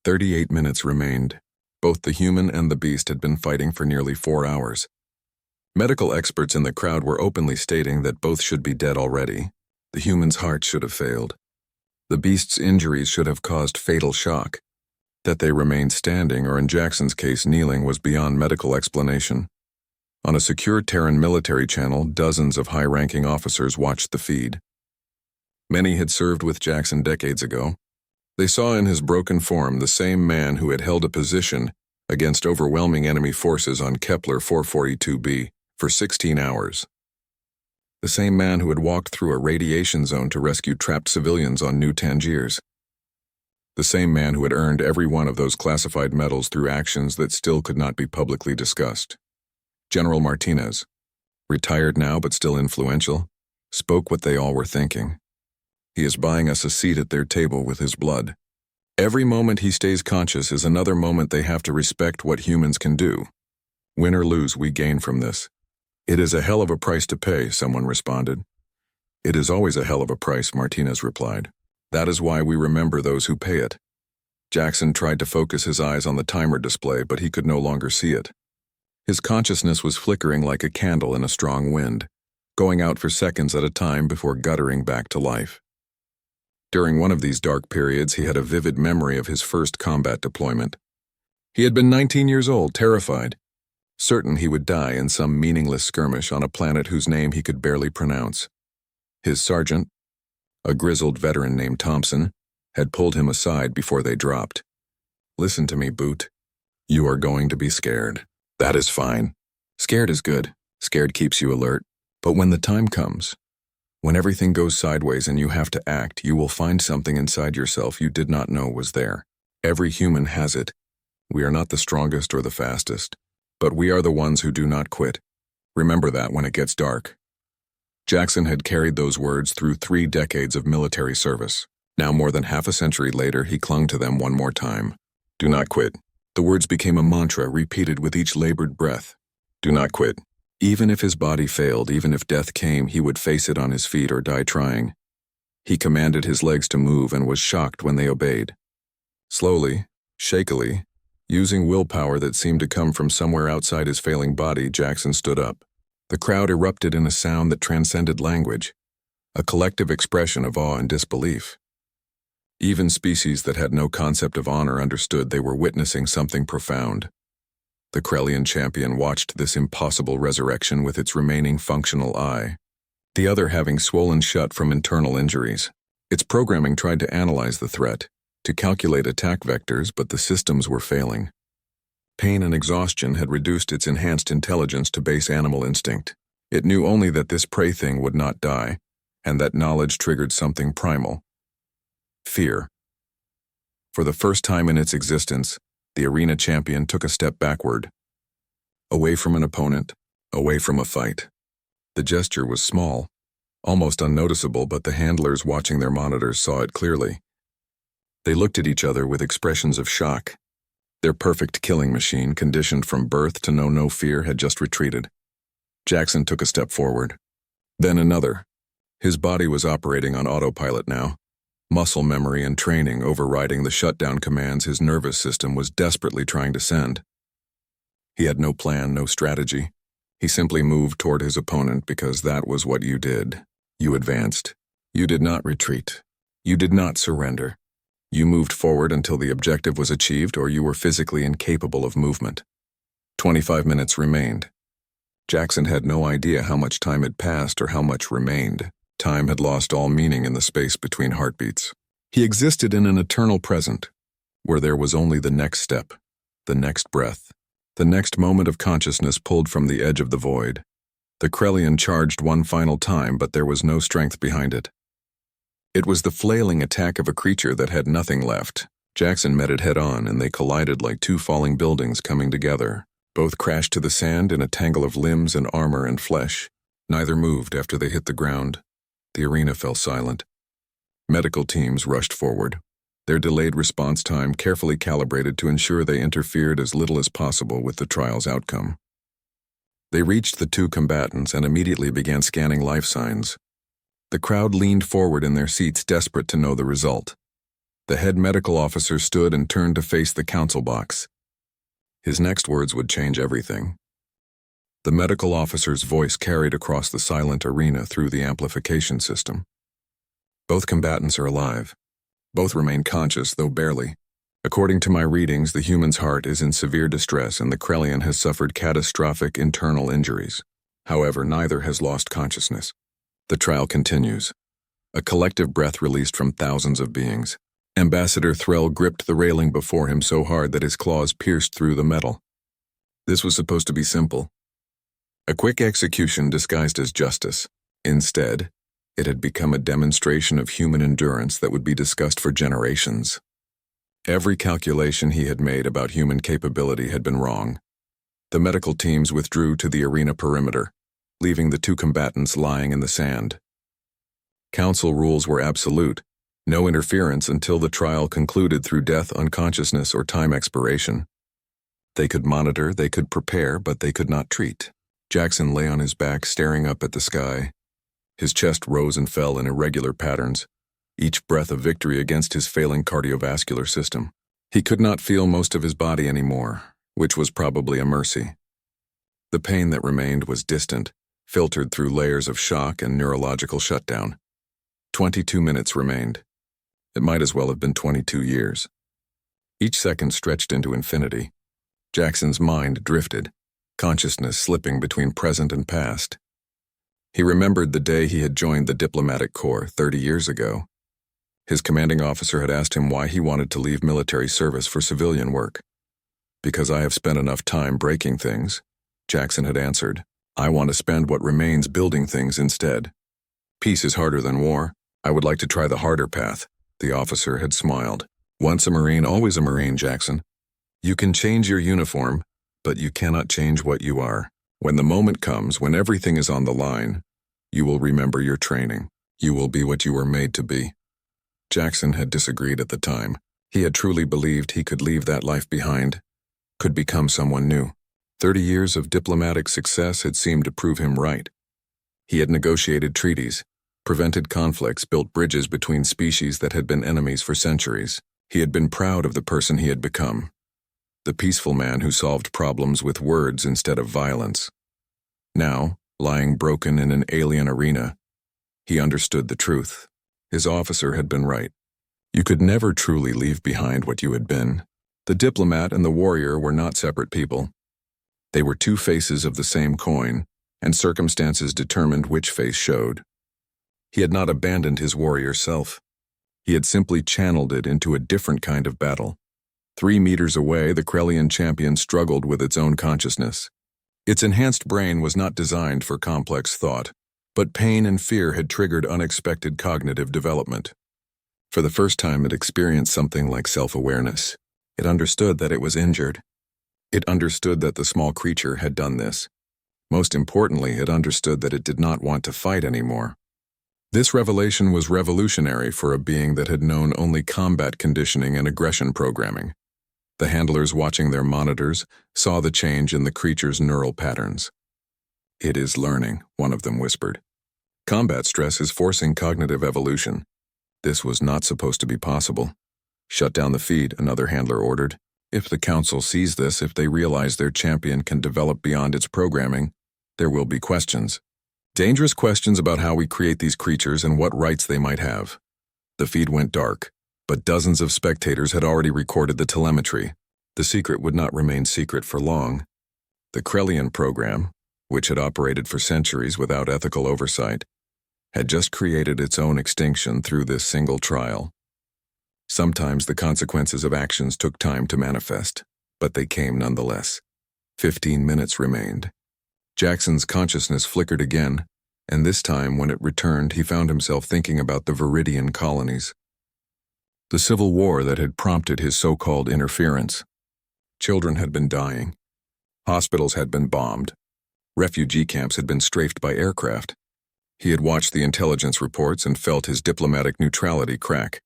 38 minutes remained. Both the human and the beast had been fighting for nearly 4 hours. Medical experts in the crowd were openly stating that both should be dead already. The human's heart should have failed. The beast's injuries should have caused fatal shock. That they remained standing, or in Jackson's case kneeling, was beyond medical explanation. On a secure Terran military channel, dozens of high-ranking officers watched the feed. Many had served with Jackson decades ago. They saw in his broken form the same man who had held a position against overwhelming enemy forces on Kepler 442b for 16 hours. The same man who had walked through a radiation zone to rescue trapped civilians on New Tangiers. The same man who had earned every one of those classified medals through actions that still could not be publicly discussed. General Martinez, retired now but still influential, spoke what they all were thinking. He is buying us a seat at their table with his blood. Every moment he stays conscious is another moment they have to respect what humans can do. Win or lose, we gain from this. It is a hell of a price to pay, someone responded. It is always a hell of a price, Martinez replied. That is why we remember those who pay it. Jackson tried to focus his eyes on the timer display, but he could no longer see it. His consciousness was flickering like a candle in a strong wind, going out for seconds at a time before guttering back to life. During one of these dark periods, he had a vivid memory of his first combat deployment. He had been 19 years old, terrified, certain he would die in some meaningless skirmish on a planet whose name he could barely pronounce. His sergeant, a grizzled veteran named Thompson, had pulled him aside before they dropped. Listen to me, Boot. You are going to be scared. That is fine. Scared is good. Scared keeps you alert. But when the time comes, when everything goes sideways and you have to act, you will find something inside yourself you did not know was there. Every human has it. We are not the strongest or the fastest, but we are the ones who do not quit. Remember that when it gets dark. Jackson had carried those words through 3 decades of military service. Now, more than half a century later, he clung to them one more time. Do not quit. The words became a mantra repeated with each labored breath. Do not quit. Even if his body failed, even if death came, he would face it on his feet or die trying. He commanded his legs to move and was shocked when they obeyed. Slowly, shakily, using willpower that seemed to come from somewhere outside his failing body, Jackson stood up. The crowd erupted in a sound that transcended language, a collective expression of awe and disbelief. Even species that had no concept of honor understood they were witnessing something profound. The Krellian champion watched this impossible resurrection with its remaining functional eye, the other having swollen shut from internal injuries. Its programming tried to analyze the threat, to calculate attack vectors, but the systems were failing. Pain and exhaustion had reduced its enhanced intelligence to base animal instinct. It knew only that this prey thing would not die, and that knowledge triggered something primal. Fear. For the first time in its existence, the arena champion took a step backward. Away from an opponent, away from a fight. The gesture was small, almost unnoticeable, but the handlers watching their monitors saw it clearly. They looked at each other with expressions of shock. Their perfect killing machine, conditioned from birth to know no fear, had just retreated. Jackson took a step forward. Then another. His body was operating on autopilot now. Muscle memory and training overriding the shutdown commands his nervous system was desperately trying to send. He had no plan, no strategy. He simply moved toward his opponent because that was what you did. You advanced. You did not retreat. You did not surrender. You moved forward until the objective was achieved or you were physically incapable of movement. 25 minutes remained. Jackson had no idea how much time had passed or how much remained. Time had lost all meaning in the space between heartbeats. He existed in an eternal present, where there was only the next step, the next breath, the next moment of consciousness pulled from the edge of the void. The Krellian charged one final time, but there was no strength behind it. It was the flailing attack of a creature that had nothing left. Jackson met it head-on, and they collided like 2 falling buildings coming together. Both crashed to the sand in a tangle of limbs and armor and flesh. Neither moved after they hit the ground. The arena fell silent. Medical teams rushed forward, their delayed response time carefully calibrated to ensure they interfered as little as possible with the trial's outcome. They reached the two combatants and immediately began scanning life signs. The crowd leaned forward in their seats, desperate to know the result. The head medical officer stood and turned to face the council box. His next words would change everything. The medical officer's voice carried across the silent arena through the amplification system. Both combatants are alive. Both remain conscious, though barely. According to my readings, the human's heart is in severe distress and the Krellian has suffered catastrophic internal injuries. However, neither has lost consciousness. The trial continues. A collective breath released from thousands of beings. Ambassador Threll gripped the railing before him so hard that his claws pierced through the metal. This was supposed to be simple. A quick execution disguised as justice. Instead, it had become a demonstration of human endurance that would be discussed for generations. Every calculation he had made about human capability had been wrong. The medical teams withdrew to the arena perimeter, leaving the two combatants lying in the sand. Council rules were absolute. No interference until the trial concluded through death, unconsciousness, or time expiration. They could monitor, they could prepare, but they could not treat. Jackson lay on his back, staring up at the sky. His chest rose and fell in irregular patterns, each breath a victory against his failing cardiovascular system. He could not feel most of his body anymore, which was probably a mercy. The pain that remained was distant, filtered through layers of shock and neurological shutdown. 22 minutes remained. It might as well have been 22 years. Each second stretched into infinity. Jackson's mind drifted, consciousness slipping between present and past. He remembered the day he had joined the diplomatic corps 30 years ago. His commanding officer had asked him why he wanted to leave military service for civilian work. "Because I have spent enough time breaking things," Jackson had answered. "I want to spend what remains building things instead. Peace is harder than war. I would like to try the harder path." The officer had smiled. "Once a Marine, always a Marine, Jackson. You can change your uniform, but you cannot change what you are. When the moment comes, when everything is on the line, you will remember your training. You will be what you were made to be." Jackson had disagreed at the time. He had truly believed he could leave that life behind, could become someone new. 30 years of diplomatic success had seemed to prove him right. He had negotiated treaties, prevented conflicts, built bridges between species that had been enemies for centuries. He had been proud of the person he had become, the peaceful man who solved problems with words instead of violence. Now, lying broken in an alien arena, he understood the truth. His officer had been right. You could never truly leave behind what you had been. The diplomat and the warrior were not separate people. They were two faces of the same coin, and circumstances determined which face showed. He had not abandoned his warrior self. He had simply channeled it into a different kind of battle. 3 meters away, the Krellian champion struggled with its own consciousness. Its enhanced brain was not designed for complex thought, but pain and fear had triggered unexpected cognitive development. For the first time, it experienced something like self-awareness. It understood that it was injured. It understood that the small creature had done this. Most importantly, it understood that it did not want to fight anymore. This revelation was revolutionary for a being that had known only combat conditioning and aggression programming. The handlers watching their monitors saw the change in the creature's neural patterns. "It is learning," one of them whispered. "Combat stress is forcing cognitive evolution. This was not supposed to be possible." "Shut down the feed," another handler ordered. "If the council sees this, if they realize their champion can develop beyond its programming, there will be questions. Dangerous questions about how we create these creatures and what rights they might have." The feed went dark, but dozens of spectators had already recorded the telemetry. The secret would not remain secret for long. The Krellian program, which had operated for centuries without ethical oversight, had just created its own extinction through this single trial. Sometimes the consequences of actions took time to manifest, but they came nonetheless. 15 minutes remained. Jackson's consciousness flickered again, and this time when it returned he found himself thinking about the Viridian colonies. The civil war that had prompted his so-called interference. Children had been dying. Hospitals had been bombed. Refugee camps had been strafed by aircraft. He had watched the intelligence reports and felt his diplomatic neutrality crack.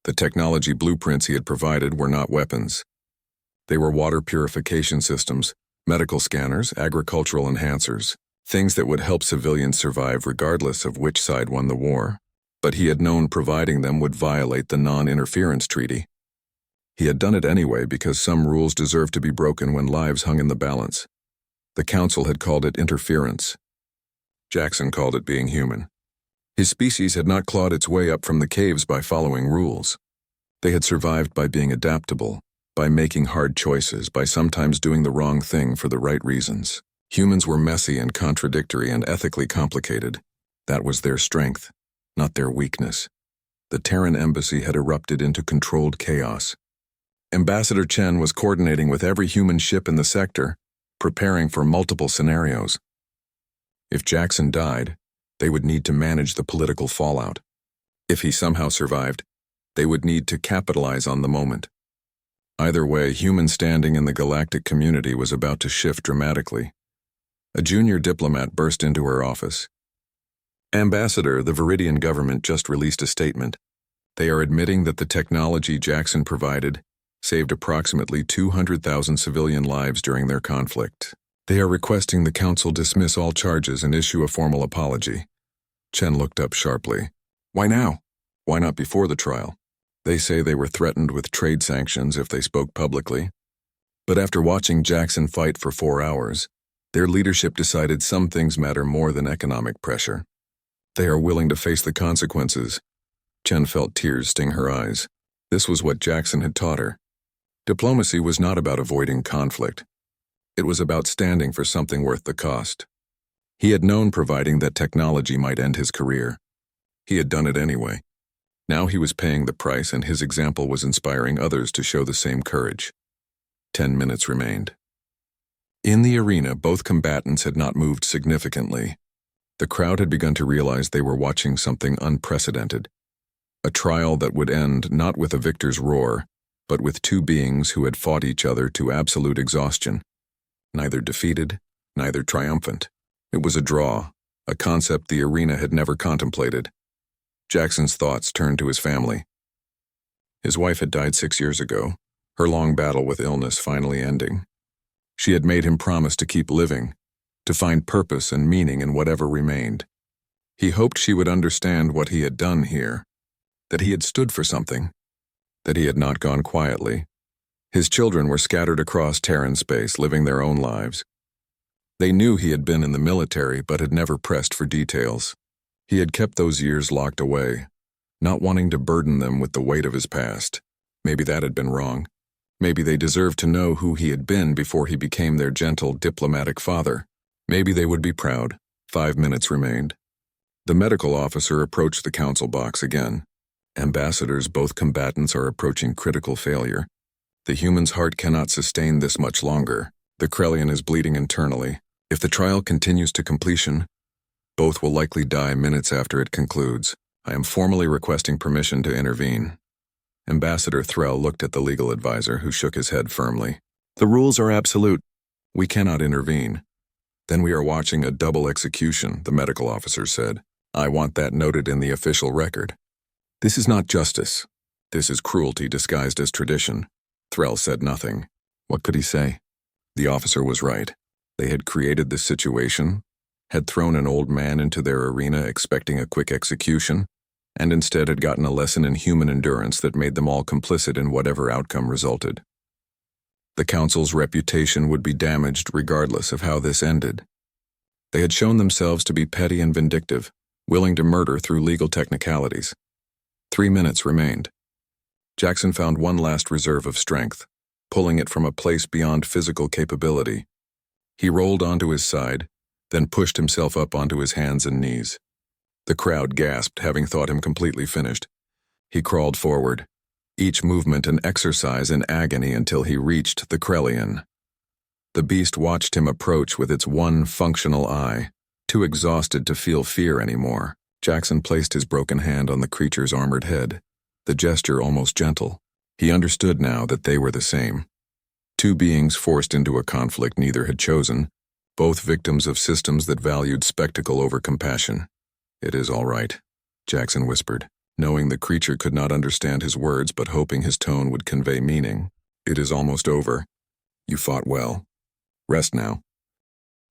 The technology blueprints he had provided were not weapons. They were water purification systems, Medical scanners, agricultural enhancers, things that would help civilians survive regardless of which side won the war. But he had known providing them would violate the non-interference treaty. He had done it anyway because some rules deserved to be broken when lives hung in the balance. The council had called it interference. Jackson called it being human. His species had not clawed its way up from the caves by following rules. They had survived by being adaptable, by making hard choices, by sometimes doing the wrong thing for the right reasons. Humans were messy and contradictory and ethically complicated. That was their strength, not their weakness. The Terran embassy had erupted into controlled chaos. Ambassador Chen was coordinating with every human ship in the sector, preparing for multiple scenarios. If Jackson died, they would need to manage the political fallout. If he somehow survived, they would need to capitalize on the moment. Either way, human standing in the galactic community was about to shift dramatically. A junior diplomat burst into her office. Ambassador, the Viridian government just released a statement. They are admitting that the technology Jackson provided saved approximately 200,000 civilian lives during their conflict. They are requesting the council dismiss all charges and issue a formal apology. Chen looked up sharply. Why now? Why not before the trial? They say they were threatened with trade sanctions if they spoke publicly. But after watching Jackson fight for 4 hours, their leadership decided some things matter more than economic pressure. They are willing to face the consequences. Chen felt tears sting her eyes. This was what Jackson had taught her. Diplomacy was not about avoiding conflict. It was about standing for something worth the cost. He had known providing that technology might end his career. He had done it anyway. Now he was paying the price, and his example was inspiring others to show the same courage. 10 minutes remained. In the arena, both combatants had not moved significantly. The crowd had begun to realize they were watching something unprecedented. A trial that would end not with a victor's roar, but with two beings who had fought each other to absolute exhaustion. Neither defeated, neither triumphant. It was a draw, a concept the arena had never contemplated. Jackson's thoughts turned to his family. His wife had died 6 years ago, her long battle with illness finally ending. She had made him promise to keep living, to find purpose and meaning in whatever remained. He hoped she would understand what he had done here, that he had stood for something, that he had not gone quietly. His children were scattered across Terran space, living their own lives. They knew he had been in the military, but had never pressed for details. He had kept those years locked away, not wanting to burden them with the weight of his past. Maybe that had been wrong. Maybe they deserved to know who he had been before he became their gentle, diplomatic father. Maybe they would be proud. 5 minutes remained. The medical officer approached the council box again. Ambassadors, both combatants are approaching critical failure. The human's heart cannot sustain this much longer. The Krellian is bleeding internally. If the trial continues to completion, both will likely die minutes after it concludes. I am formally requesting permission to intervene. Ambassador Threll looked at the legal advisor, who shook his head firmly. The rules are absolute. We cannot intervene. Then we are watching a double execution, the medical officer said. I want that noted in the official record. This is not justice. This is cruelty disguised as tradition. Threll said nothing. What could he say? The officer was right. They had created this situation, had thrown an old man into their arena expecting a quick execution, and instead had gotten a lesson in human endurance that made them all complicit in whatever outcome resulted. The council's reputation would be damaged regardless of how this ended. They had shown themselves to be petty and vindictive, willing to murder through legal technicalities. 3 minutes remained. Jackson found one last reserve of strength, pulling it from a place beyond physical capability. He rolled onto his side, then pushed himself up onto his hands and knees. The crowd gasped, having thought him completely finished. He crawled forward, each movement an exercise in agony until he reached the Krellian. The beast watched him approach with its one functional eye, too exhausted to feel fear anymore. Jackson placed his broken hand on the creature's armored head, the gesture almost gentle. He understood now that they were the same. Two beings forced into a conflict neither had chosen, both victims of systems that valued spectacle over compassion. It is all right, Jackson whispered, knowing the creature could not understand his words but hoping his tone would convey meaning. It is almost over. You fought well. Rest now.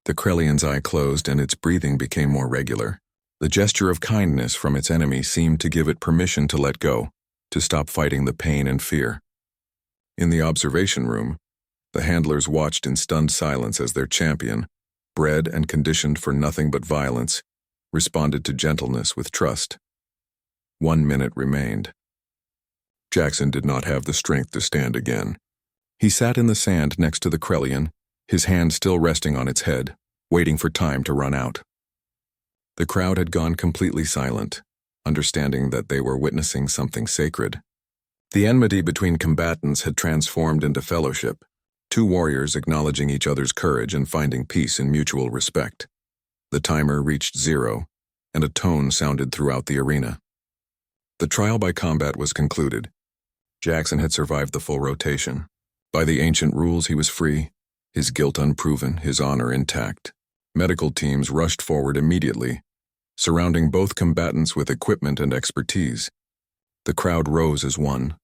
The Krellian's eye closed and its breathing became more regular. The gesture of kindness from its enemy seemed to give it permission to let go, to stop fighting the pain and fear. In the observation room, the handlers watched in stunned silence as their champion, bred and conditioned for nothing but violence, responded to gentleness with trust. 1 minute remained. Jackson did not have the strength to stand again. He sat in the sand next to the Krellian, his hand still resting on its head, waiting for time to run out. The crowd had gone completely silent, understanding that they were witnessing something sacred. The enmity between combatants had transformed into fellowship, two warriors acknowledging each other's courage and finding peace in mutual respect. The timer reached 0, and a tone sounded throughout the arena. The trial by combat was concluded. Jackson had survived the full rotation. By the ancient rules, he was free, his guilt unproven, his honor intact. Medical teams rushed forward immediately, surrounding both combatants with equipment and expertise. The crowd rose as one,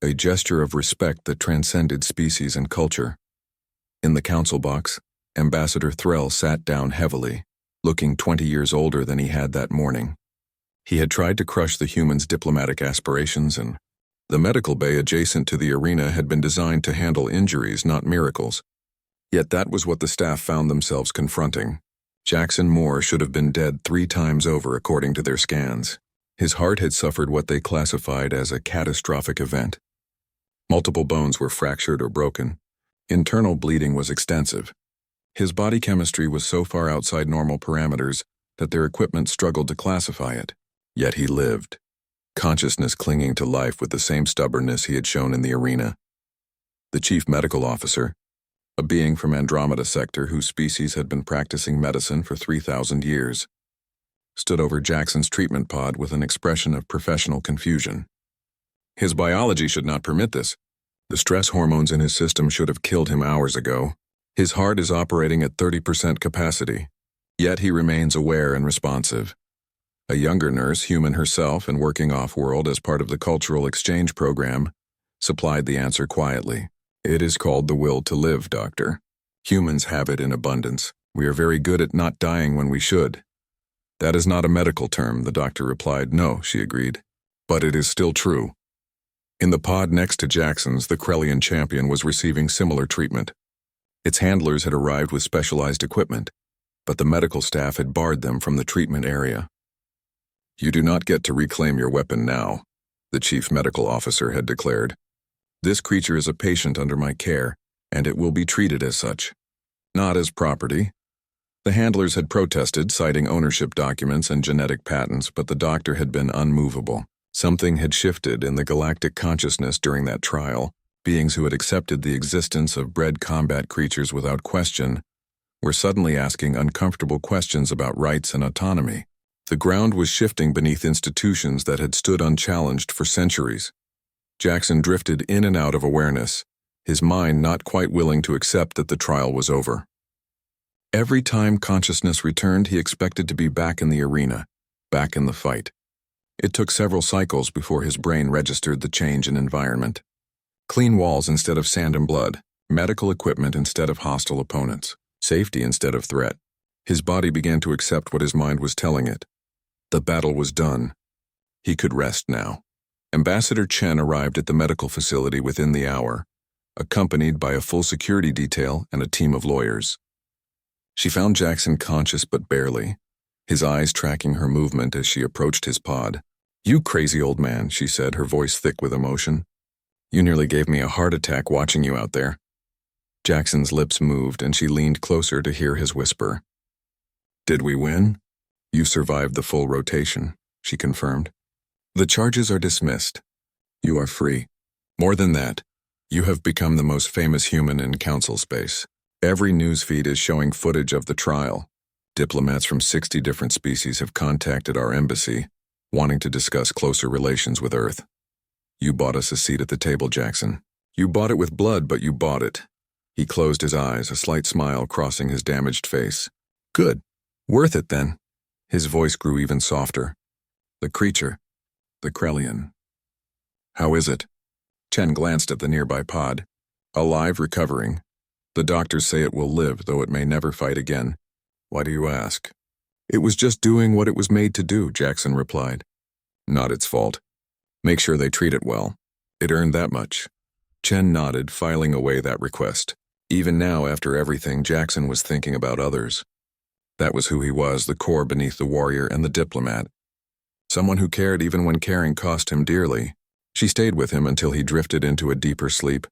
a gesture of respect that transcended species and culture. In the council box, Ambassador Threll sat down heavily, looking 20 years older than he had that morning. He had tried to crush the humans' diplomatic aspirations, and the medical bay adjacent to the arena had been designed to handle injuries, not miracles. Yet that was what the staff found themselves confronting. Jackson Moore should have been dead 3 times over according to their scans. His heart had suffered what they classified as a catastrophic event. Multiple bones were fractured or broken. Internal bleeding was extensive. His body chemistry was so far outside normal parameters that their equipment struggled to classify it. Yet he lived, consciousness clinging to life with the same stubbornness he had shown in the arena. The chief medical officer, a being from Andromeda sector whose species had been practicing medicine for 3,000 years, stood over Jackson's treatment pod with an expression of professional confusion. His biology should not permit this. The stress hormones in his system should have killed him hours ago. His heart is operating at 30% capacity, yet he remains aware and responsive. A younger nurse, human herself and working off-world as part of the cultural exchange program, supplied the answer quietly. It is called the will to live, doctor. Humans have it in abundance. We are very good at not dying when we should. That is not a medical term, the doctor replied. No, she agreed. But it is still true. In the pod next to Jackson's, the Krellian champion was receiving similar treatment. Its handlers had arrived with specialized equipment, but the medical staff had barred them from the treatment area. You do not get to reclaim your weapon now, the chief medical officer had declared. This creature is a patient under my care, and it will be treated as such, not as property. The handlers had protested, citing ownership documents and genetic patents, but the doctor had been unmovable. Something had shifted in the galactic consciousness during that trial. Beings who had accepted the existence of bred combat creatures without question were suddenly asking uncomfortable questions about rights and autonomy. The ground was shifting beneath institutions that had stood unchallenged for centuries. Jackson drifted in and out of awareness, his mind not quite willing to accept that the trial was over. Every time consciousness returned, he expected to be back in the arena, back in the fight. It took several cycles before his brain registered the change in environment. Clean walls instead of sand and blood, medical equipment instead of hostile opponents, safety instead of threat. His body began to accept what his mind was telling it. The battle was done. He could rest now. Ambassador Chen arrived at the medical facility within the hour, accompanied by a full security detail and a team of lawyers. She found Jackson conscious but barely, his eyes tracking her movement as she approached his pod. "You crazy old man," she said, her voice thick with emotion. "You nearly gave me a heart attack watching you out there." Jackson's lips moved and she leaned closer to hear his whisper. "Did we win?" "You survived the full rotation," she confirmed. "The charges are dismissed. You are free. More than that, you have become the most famous human in council space. Every news feed is showing footage of the trial. Diplomats from 60 different species have contacted our embassy, wanting to discuss closer relations with Earth. You bought us a seat at the table, Jackson. You bought it with blood, but you bought it." He closed his eyes, a slight smile crossing his damaged face. "Good. Worth it, then." His voice grew even softer. "The creature. The Krellian. How is it?" Chen glanced at the nearby pod. "Alive, recovering. The doctors say it will live, though it may never fight again. Why do you ask? It was just doing what it was made to do, Jackson replied. Not its fault. Make sure they treat it well. It earned that much. Chen nodded, filing away that request. Even now, after everything, Jackson was thinking about others. That was who he was, the core beneath the warrior and the diplomat. Someone who cared even when caring cost him dearly. She stayed with him until he drifted into a deeper sleep,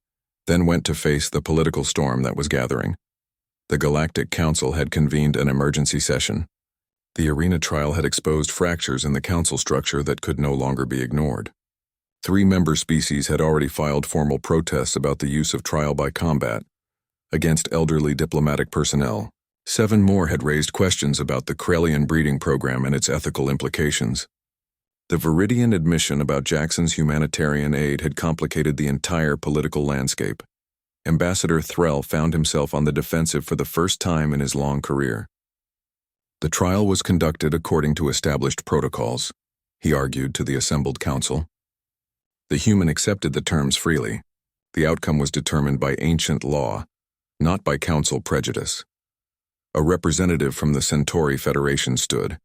then went to face the political storm that was gathering. The Galactic Council had convened an emergency session. The arena trial had exposed fractures in the council structure that could no longer be ignored. 3 member species had already filed formal protests about the use of trial by combat against elderly diplomatic personnel. 7 more had raised questions about the Krelian breeding program and its ethical implications. The Viridian admission about Jackson's humanitarian aid had complicated the entire political landscape. Ambassador Threll found himself on the defensive for the first time in his long career. The trial was conducted according to established protocols, he argued to the assembled council. The human accepted the terms freely. The outcome was determined by ancient law, not by council prejudice. A representative from the Centauri Federation stood,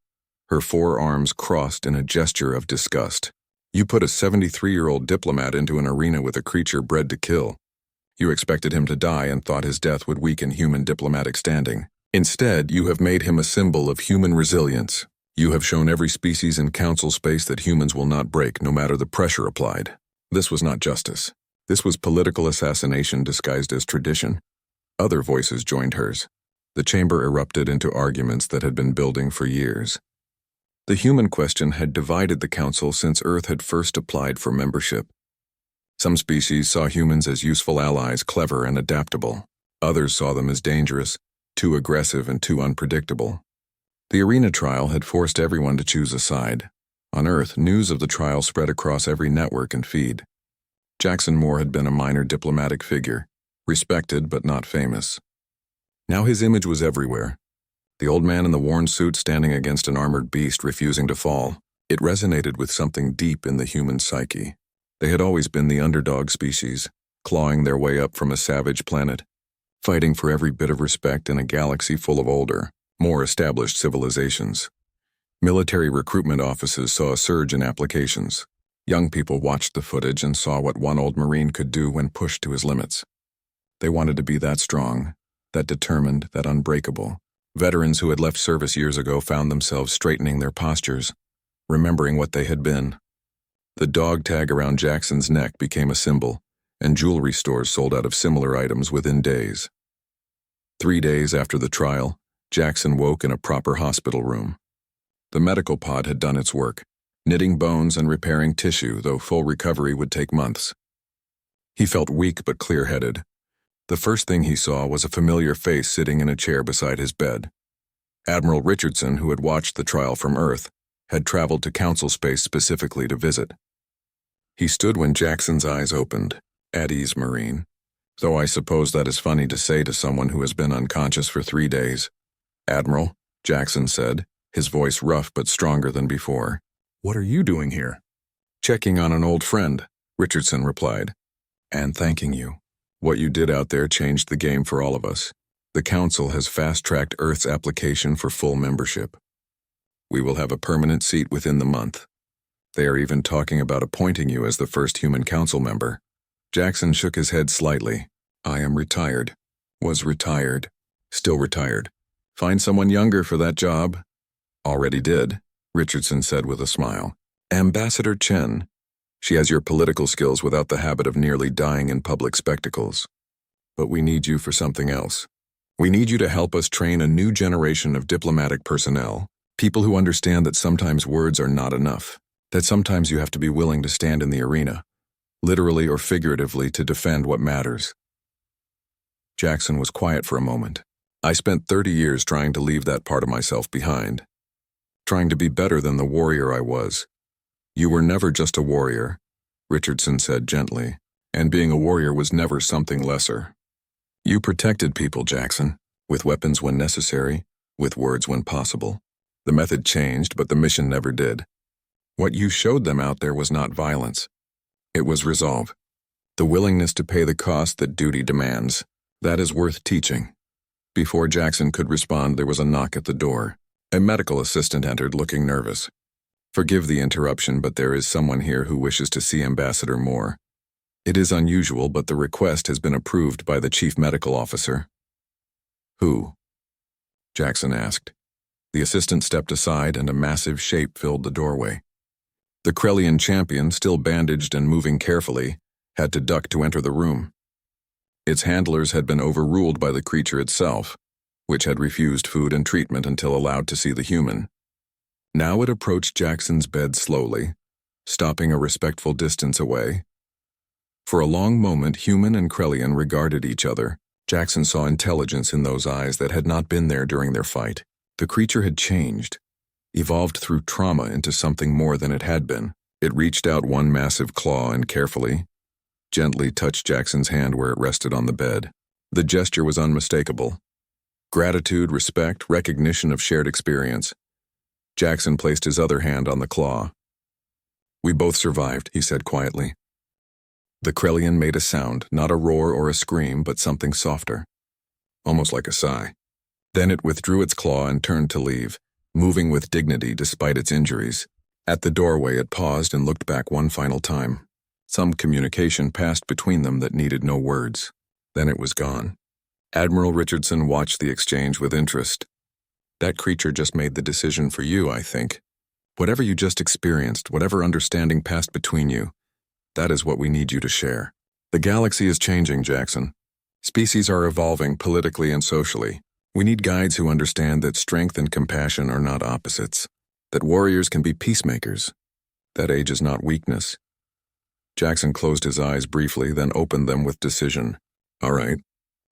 her 4 arms crossed in a gesture of disgust. You put a 73-year-old diplomat into an arena with a creature bred to kill. You expected him to die and thought his death would weaken human diplomatic standing. Instead, you have made him a symbol of human resilience. You have shown every species in council space that humans will not break no matter the pressure applied. This was not justice. This was political assassination disguised as tradition. Other voices joined hers. The chamber erupted into arguments that had been building for years. The human question had divided the council since Earth had first applied for membership. Some species saw humans as useful allies, clever and adaptable. Others saw them as dangerous, too aggressive and too unpredictable. The arena trial had forced everyone to choose a side. On Earth, news of the trial spread across every network and feed. Jackson Moore had been a minor diplomatic figure, respected but not famous. Now his image was everywhere. The old man in the worn suit standing against an armored beast refusing to fall. It resonated with something deep in the human psyche. They had always been the underdog species, clawing their way up from a savage planet, fighting for every bit of respect in a galaxy full of older, more established civilizations. Military recruitment offices saw a surge in applications. Young people watched the footage and saw what one old Marine could do when pushed to his limits. They wanted to be that strong, that determined, that unbreakable. Veterans who had left service years ago found themselves straightening their postures, remembering what they had been. The dog tag around Jackson's neck became a symbol, and jewelry stores sold out of similar items within days. 3 days after the trial, Jackson woke in a proper hospital room. The medical pod had done its work, knitting bones and repairing tissue, though full recovery would take months. He felt weak but clear-headed. The first thing he saw was a familiar face sitting in a chair beside his bed. Admiral Richardson, who had watched the trial from Earth, had traveled to council space specifically to visit. He stood when Jackson's eyes opened, at ease, Marine. Though I suppose that is funny to say to someone who has been unconscious for 3 days. Admiral, Jackson said, his voice rough but stronger than before. What are you doing here? Checking on an old friend, Richardson replied. And thanking you. What you did out there changed the game for all of us. The Council has fast-tracked Earth's application for full membership. We will have a permanent seat within the month. They are even talking about appointing you as the first human council member. Jackson shook his head slightly. I am retired. Was retired. Still retired. Find someone younger for that job. Already did, Richardson said with a smile. Ambassador Chen. She has your political skills without the habit of nearly dying in public spectacles. But we need you for something else. We need you to help us train a new generation of diplomatic personnel, people who understand that sometimes words are not enough, that sometimes you have to be willing to stand in the arena, literally or figuratively, to defend what matters. Jackson was quiet for a moment. I spent 30 years trying to leave that part of myself behind, trying to be better than the warrior I was. You were never just a warrior, Richardson said gently, and being a warrior was never something lesser. You protected people, Jackson, with weapons when necessary, with words when possible. The method changed, but the mission never did. What you showed them out there was not violence. It was resolve. The willingness to pay the cost that duty demands. That is worth teaching. Before Jackson could respond, there was a knock at the door. A medical assistant entered, looking nervous. Forgive the interruption, but there is someone here who wishes to see Ambassador Moore. It is unusual, but the request has been approved by the chief medical officer. Who? Jackson asked. The assistant stepped aside and a massive shape filled the doorway. The Krellian champion, still bandaged and moving carefully, had to duck to enter the room. Its handlers had been overruled by the creature itself, which had refused food and treatment until allowed to see the human. Now it approached Jackson's bed slowly, stopping a respectful distance away. For a long moment, human and Krellian regarded each other. Jackson saw intelligence in those eyes that had not been there during their fight. The creature had changed, evolved through trauma into something more than it had been. It reached out one massive claw and carefully, gently touched Jackson's hand where it rested on the bed. The gesture was unmistakable. Gratitude, respect, recognition of shared experience. Jackson placed his other hand on the claw. We both survived, he said quietly. The Krellian made a sound, not a roar or a scream, but something softer, almost like a sigh. Then it withdrew its claw and turned to leave, moving with dignity despite its injuries. At the doorway, it paused and looked back one final time. Some communication passed between them that needed no words. Then it was gone. Admiral Richardson watched the exchange with interest. That creature just made the decision for you, I think. Whatever you just experienced, whatever understanding passed between you, that is what we need you to share. The galaxy is changing, Jackson. Species are evolving politically and socially. We need guides who understand that strength and compassion are not opposites, that warriors can be peacemakers. That age is not weakness. Jackson closed his eyes briefly, then opened them with decision. All right,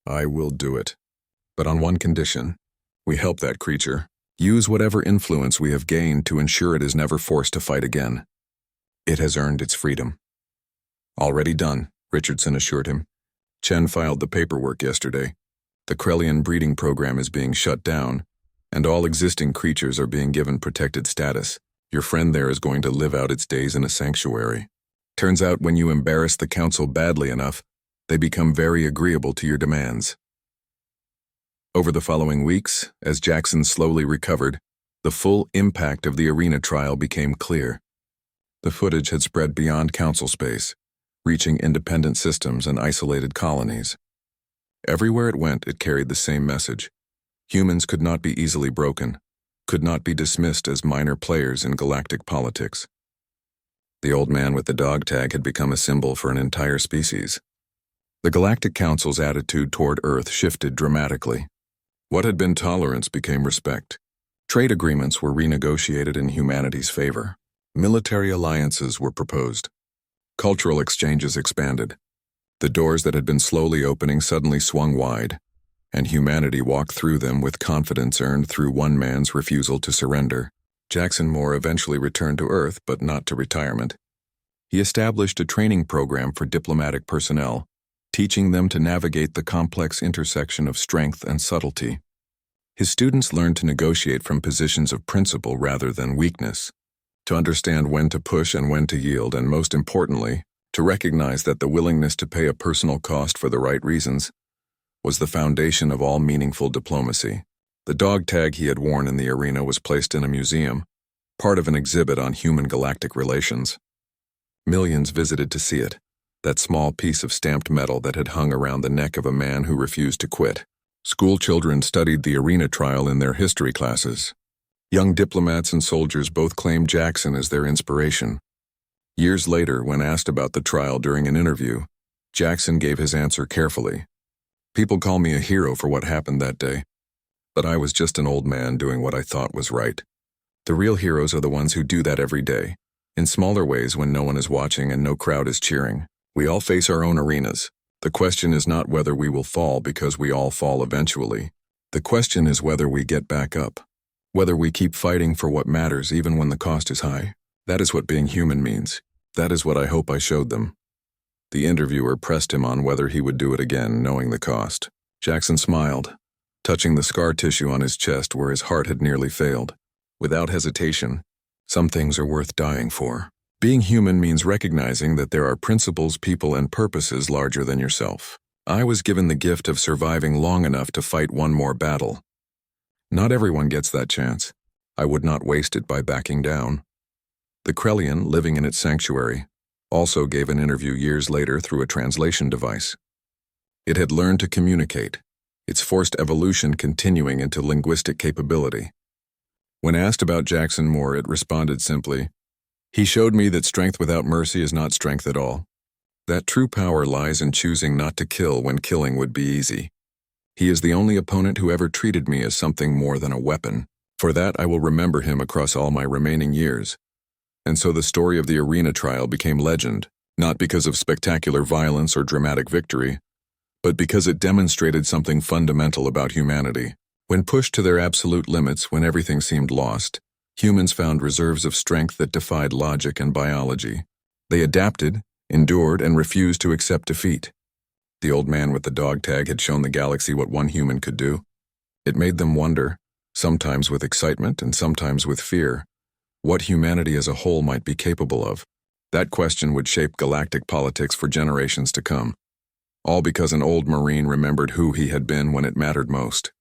I will do it. But on one condition. We help that creature. Use whatever influence we have gained to ensure it is never forced to fight again. It has earned its freedom. Already done, Richardson assured him. Chen filed the paperwork yesterday. The Krellian breeding program is being shut down, and all existing creatures are being given protected status. Your friend there is going to live out its days in a sanctuary. Turns out when you embarrass the council badly enough, they become very agreeable to your demands. Over the following weeks, as Jackson slowly recovered, the full impact of the arena trial became clear. The footage had spread beyond council space, reaching independent systems and isolated colonies. Everywhere it went, it carried the same message. Humans could not be easily broken, could not be dismissed as minor players in galactic politics. The old man with the dog tag had become a symbol for an entire species. The Galactic Council's attitude toward Earth shifted dramatically. What had been tolerance became respect. Trade agreements were renegotiated in humanity's favor. Military alliances were proposed. Cultural exchanges expanded. The doors that had been slowly opening suddenly swung wide, and humanity walked through them with confidence earned through one man's refusal to surrender. Jackson Moore eventually returned to Earth, but not to retirement. He established a training program for diplomatic personnel, teaching them to navigate the complex intersection of strength and subtlety. His students learned to negotiate from positions of principle rather than weakness, to understand when to push and when to yield, and most importantly, to recognize that the willingness to pay a personal cost for the right reasons was the foundation of all meaningful diplomacy. The dog tag he had worn in the arena was placed in a museum, part of an exhibit on human-galactic relations. Millions visited to see it, that small piece of stamped metal that had hung around the neck of a man who refused to quit. School children studied the arena trial in their history classes. Young diplomats and soldiers both claimed Jackson as their inspiration. Years later, when asked about the trial during an interview, Jackson gave his answer carefully. People call me a hero for what happened that day, but I was just an old man doing what I thought was right. The real heroes are the ones who do that every day, in smaller ways when no one is watching and no crowd is cheering. We all face our own arenas. The question is not whether we will fall, because we all fall eventually. The question is whether we get back up, whether we keep fighting for what matters even when the cost is high. That is what being human means. That is what I hope I showed them. The interviewer pressed him on whether he would do it again, knowing the cost. Jackson smiled, touching the scar tissue on his chest where his heart had nearly failed. Without hesitation, some things are worth dying for. Being human means recognizing that there are principles, people, and purposes larger than yourself. I was given the gift of surviving long enough to fight one more battle. Not everyone gets that chance. I would not waste it by backing down. The Krellian, living in its sanctuary, also gave an interview years later through a translation device. It had learned to communicate, its forced evolution continuing into linguistic capability. When asked about Jackson Moore, it responded simply, "He showed me that strength without mercy is not strength at all. That true power lies in choosing not to kill when killing would be easy. He is the only opponent who ever treated me as something more than a weapon. For that, I will remember him across all my remaining years." And so the story of the arena trial became legend, not because of spectacular violence or dramatic victory, but because it demonstrated something fundamental about humanity. When pushed to their absolute limits, when everything seemed lost, humans found reserves of strength that defied logic and biology. They adapted, endured, and refused to accept defeat. The old man with the dog tag had shown the galaxy what one human could do. It made them wonder, sometimes with excitement and sometimes with fear, what humanity as a whole might be capable of. That question would shape galactic politics for generations to come. All because an old Marine remembered who he had been when it mattered most.